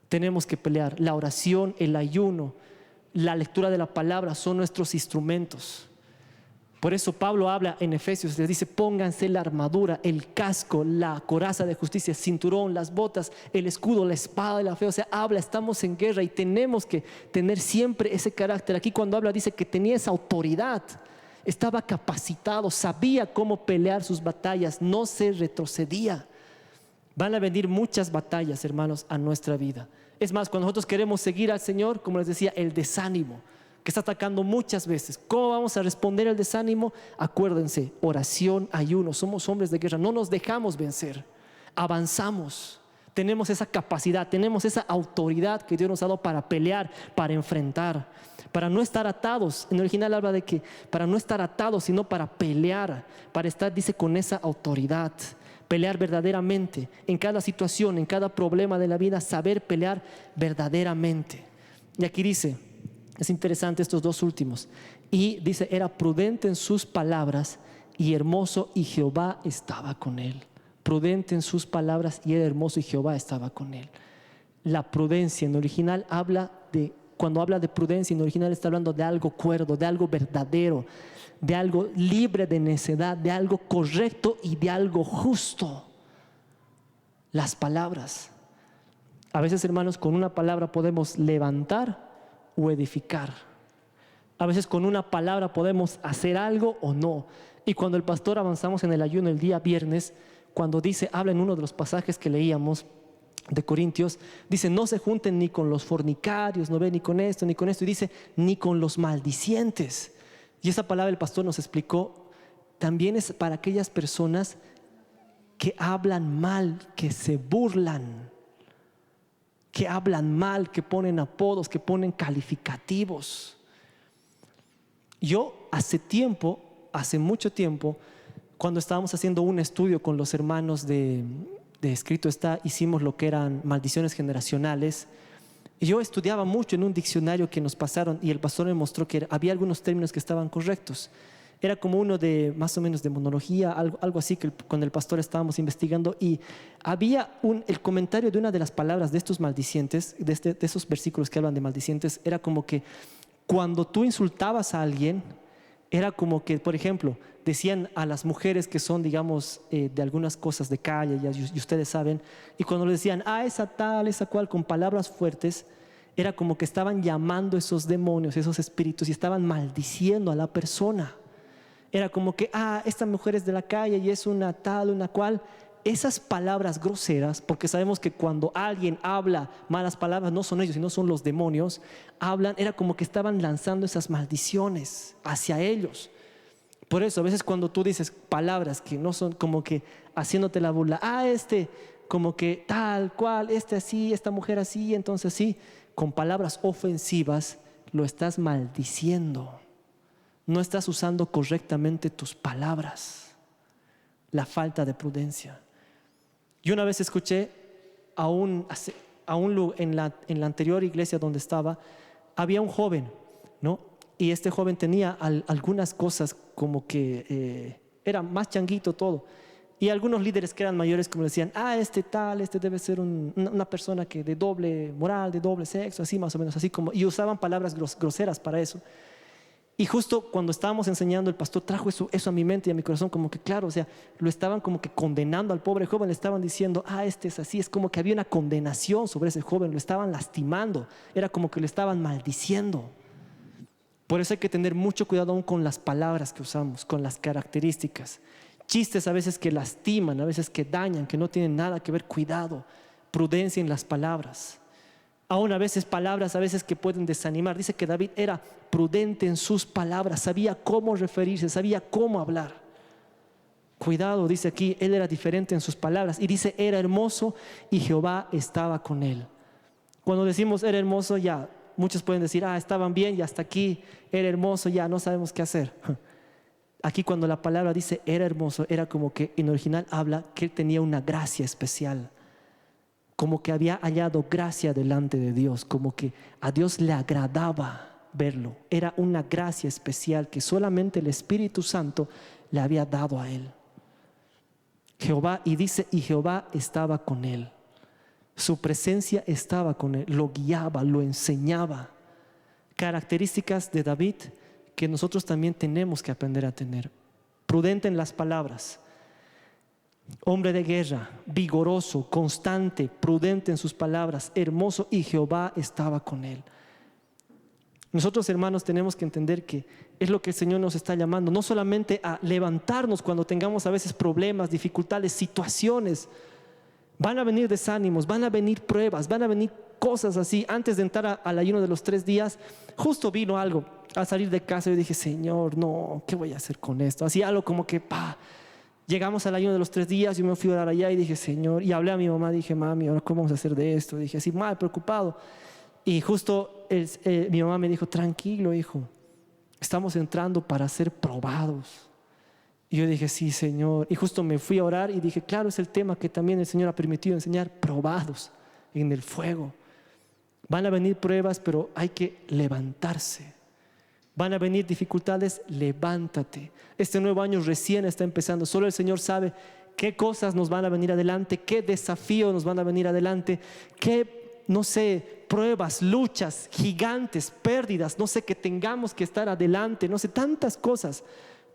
Tenemos que pelear. La oración, el ayuno, la lectura de la palabra son nuestros instrumentos. Por eso Pablo habla en Efesios, les dice, pónganse la armadura, el casco, la coraza de justicia, el cinturón, las botas, el escudo, la espada de la fe. O sea, habla, estamos en guerra y tenemos que tener siempre ese carácter. Aquí cuando habla dice que tenía esa autoridad. Estaba capacitado, sabía cómo pelear sus batallas, no se retrocedía. Van a venir muchas batallas, hermanos, a nuestra vida. Es más, cuando nosotros queremos seguir al Señor, como les decía, el desánimo que está atacando muchas veces. ¿Cómo vamos a responder al desánimo? Acuérdense, oración, ayuno, somos hombres de guerra, no nos dejamos vencer, avanzamos. Tenemos esa capacidad, tenemos esa autoridad que Dios nos ha dado para pelear, para enfrentar, para no estar atados. En el original habla de que para no estar atados, sino para pelear, para estar, dice, con esa autoridad. Pelear verdaderamente en cada situación, en cada problema de la vida, saber pelear verdaderamente. Y aquí dice, Es interesante estos dos últimos. Y dice, era prudente en sus palabras y hermoso, y Jehová estaba con él. Prudente en sus palabras y era hermoso, y Jehová estaba con él. La prudencia en original cuando habla de prudencia en original está hablando de algo cuerdo, de algo verdadero, de algo libre de necedad, de algo correcto y de algo justo. Las palabras. A veces, hermanos, con una palabra podemos levantar o edificar. A veces con una palabra podemos hacer algo o no. Y cuando el pastor avanzamos en el ayuno el día viernes, cuando habla en uno de los pasajes que leíamos de Corintios, dice, no se junten ni con los fornicarios, no ve, ni con esto, ni con esto, y dice, ni con los maldicientes. Y esa palabra el pastor nos explicó, también es para aquellas personas que hablan mal, que se burlan, que hablan mal, que ponen apodos, que ponen calificativos. Yo hace mucho tiempo, cuando estábamos haciendo un estudio con los hermanos de Escrito Está, hicimos lo que eran maldiciones generacionales. Y yo estudiaba mucho en un diccionario que nos pasaron y el pastor me mostró que había algunos términos que estaban correctos. Era como uno de más o menos de monología, algo así que con el pastor estábamos investigando, y había el comentario de una de las palabras de estos maldicientes, de esos versículos que hablan de maldicientes, era como que cuando tú insultabas a alguien, era como que, por ejemplo, decían a las mujeres que son, digamos, de algunas cosas de calle, y ustedes saben, y cuando le decían, esa tal, esa cual, con palabras fuertes, era como que estaban llamando esos demonios, esos espíritus, y estaban maldiciendo a la persona. Era como que, esta mujer es de la calle y es una tal, una cual. Esas palabras groseras, porque sabemos que cuando alguien habla malas palabras, no son ellos, sino son los demonios, era como que estaban lanzando esas maldiciones hacia ellos. Por eso, a veces cuando tú dices palabras que no son, como que haciéndote la burla, como que tal cual, así, esta mujer así, entonces sí, con palabras ofensivas lo estás maldiciendo. No estás usando correctamente tus palabras. La falta de prudencia. Yo una vez escuché en la anterior iglesia donde estaba, había un joven, ¿no? Y este joven tenía algunas cosas como que era más changuito todo. Y algunos líderes que eran mayores como decían, este debe ser una persona que de doble moral, de doble sexo, así más o menos, así como, y usaban palabras groseras para eso. Y justo cuando estábamos enseñando, el pastor trajo eso a mi mente y a mi corazón, como que claro, o sea, lo estaban como que condenando al pobre joven, le estaban diciendo, este es así, es como que había una condenación sobre ese joven, lo estaban lastimando, era como que lo estaban maldiciendo. Por eso hay que tener mucho cuidado aún con las palabras que usamos, con las características. Chistes a veces que lastiman, a veces que dañan, que no tienen nada que ver, cuidado, prudencia en las palabras. Aún a veces palabras que pueden desanimar. Dice que David era prudente en sus palabras, sabía cómo referirse, sabía cómo hablar. Cuidado, dice aquí, él era diferente en sus palabras. Y dice, era hermoso y Jehová estaba con él. Cuando decimos era hermoso, ya muchos pueden decir, estaban bien y hasta aquí era hermoso, ya no sabemos qué hacer. Aquí cuando la palabra dice era hermoso, era como que en original habla que él tenía una gracia especial. Como que había hallado gracia delante de Dios, como que a Dios le agradaba verlo. Era una gracia especial que solamente el Espíritu Santo le había dado a él. Y Jehová estaba con él. Su presencia estaba con él, lo guiaba, lo enseñaba. Características de David que nosotros también tenemos que aprender a tener. Prudente en las palabras. Hombre de guerra, vigoroso, constante, prudente en sus palabras, hermoso, y Jehová estaba con él. Nosotros, hermanos, tenemos que entender que es lo que el Señor nos está llamando, no solamente a levantarnos cuando tengamos a veces problemas, dificultades, situaciones. Van a venir desánimos, van a venir pruebas, van a venir cosas así. Antes de entrar al ayuno de los 3 días, justo vino algo. Al salir de casa yo dije, Señor, no, ¿qué voy a hacer con esto? Así algo como que, llegamos al ayuno de los 3 días, yo me fui a orar allá y dije, Señor, y hablé a mi mamá, dije, mami, ¿ahora cómo vamos a hacer de esto? Dije así, mal, preocupado. Y justo mi mamá me dijo, tranquilo, hijo, estamos entrando para ser probados. Y yo dije, sí, Señor. Y justo me fui a orar y dije, claro, es el tema que también el Señor ha permitido enseñar, probados en el fuego. Van a venir pruebas, pero hay que levantarse. Van a venir dificultades, levántate. Este nuevo año recién está empezando. Solo el Señor sabe qué cosas nos van a venir adelante, qué desafíos nos van a venir adelante, qué, no sé, pruebas, luchas, gigantes, pérdidas, no sé, que tengamos que estar adelante, no sé, tantas cosas.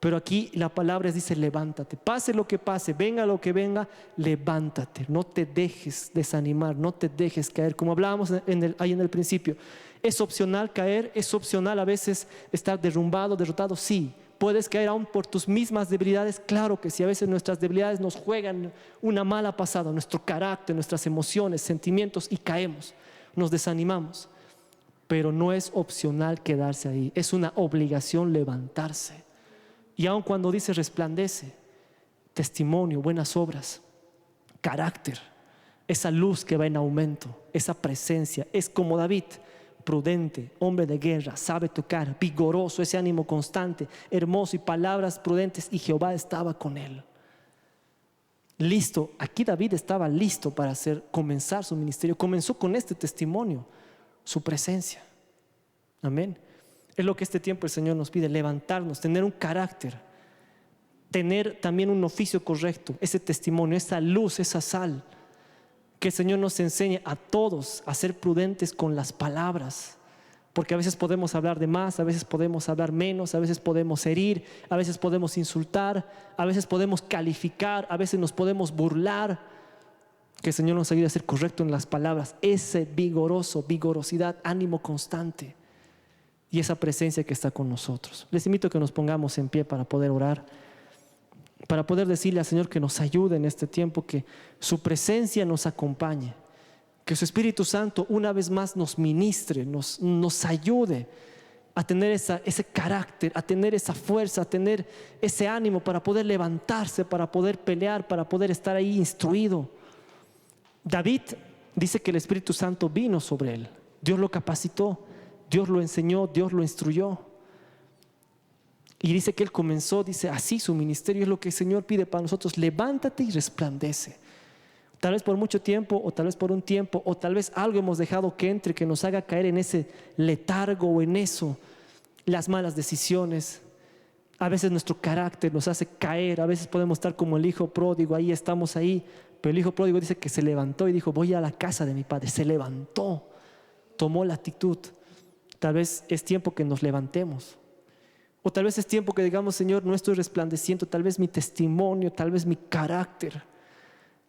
Pero aquí la palabra dice levántate, pase lo que pase, venga lo que venga, levántate, no te dejes desanimar, no te dejes caer. Como hablábamos ahí en el principio, ¿es opcional caer? ¿Es opcional a veces estar derrumbado, derrotado? Sí. ¿Puedes caer aún por tus mismas debilidades? Claro que sí. A veces nuestras debilidades nos juegan una mala pasada, nuestro carácter, nuestras emociones, sentimientos, y caemos, nos desanimamos. Pero no es opcional quedarse ahí, es una obligación levantarse. Y aun cuando dice resplandece, testimonio, buenas obras, carácter, esa luz que va en aumento, esa presencia, es como David, prudente, hombre de guerra, sabe tocar, vigoroso, ese ánimo constante, hermoso y palabras prudentes, y Jehová estaba con él. Listo, aquí David estaba listo para comenzar su ministerio, comenzó con este testimonio, su presencia. Amén. Es lo que este tiempo el Señor nos pide, levantarnos, tener un carácter, tener también un oficio correcto, ese testimonio, esa luz, esa sal. Que el Señor nos enseñe a todos a ser prudentes con las palabras, porque a veces podemos hablar de más, a veces podemos hablar menos, a veces podemos herir, a veces podemos insultar, a veces podemos calificar, a veces nos podemos burlar. Que el Señor nos ayude a ser correcto en las palabras, ese vigorosidad, ánimo constante y esa presencia que está con nosotros. Les invito a que nos pongamos en pie para poder orar, para poder decirle al Señor que nos ayude en este tiempo, que su presencia nos acompañe, que su Espíritu Santo una vez más nos ministre, nos ayude a tener ese carácter, a tener esa fuerza, a tener ese ánimo para poder levantarse, para poder pelear, para poder estar ahí instruido. David dice que el Espíritu Santo vino sobre él, Dios lo capacitó, Dios lo enseñó, Dios lo instruyó. Y dice que él comenzó, dice así su ministerio. Es lo que el Señor pide para nosotros: levántate y resplandece. Tal vez por mucho tiempo, o tal vez por un tiempo, o tal vez algo hemos dejado que entre, que nos haga caer en ese letargo o en eso, las malas decisiones. A veces nuestro carácter nos hace caer, a veces podemos estar como el hijo pródigo, ahí estamos ahí. Pero el hijo pródigo dice que se levantó y dijo: voy a la casa de mi padre. Se levantó, tomó la actitud. Tal vez es tiempo que nos levantemos. O tal vez es tiempo que digamos: Señor, no estoy resplandeciendo, tal vez mi testimonio, tal vez mi carácter.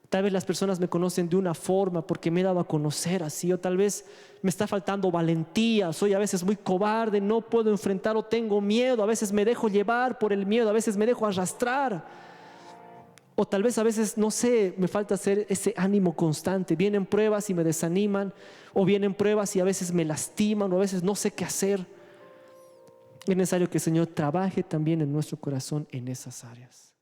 Tal vez las personas me conocen de una forma porque me he dado a conocer así, o tal vez me está faltando valentía, soy a veces muy cobarde, no puedo enfrentar o tengo miedo, a veces me dejo llevar por el miedo, a veces me dejo arrastrar. O tal vez a veces, no sé, me falta hacer ese ánimo constante. Vienen pruebas y me desaniman, o vienen pruebas y a veces me lastiman, o a veces no sé qué hacer. Es necesario que el Señor trabaje también en nuestro corazón en esas áreas.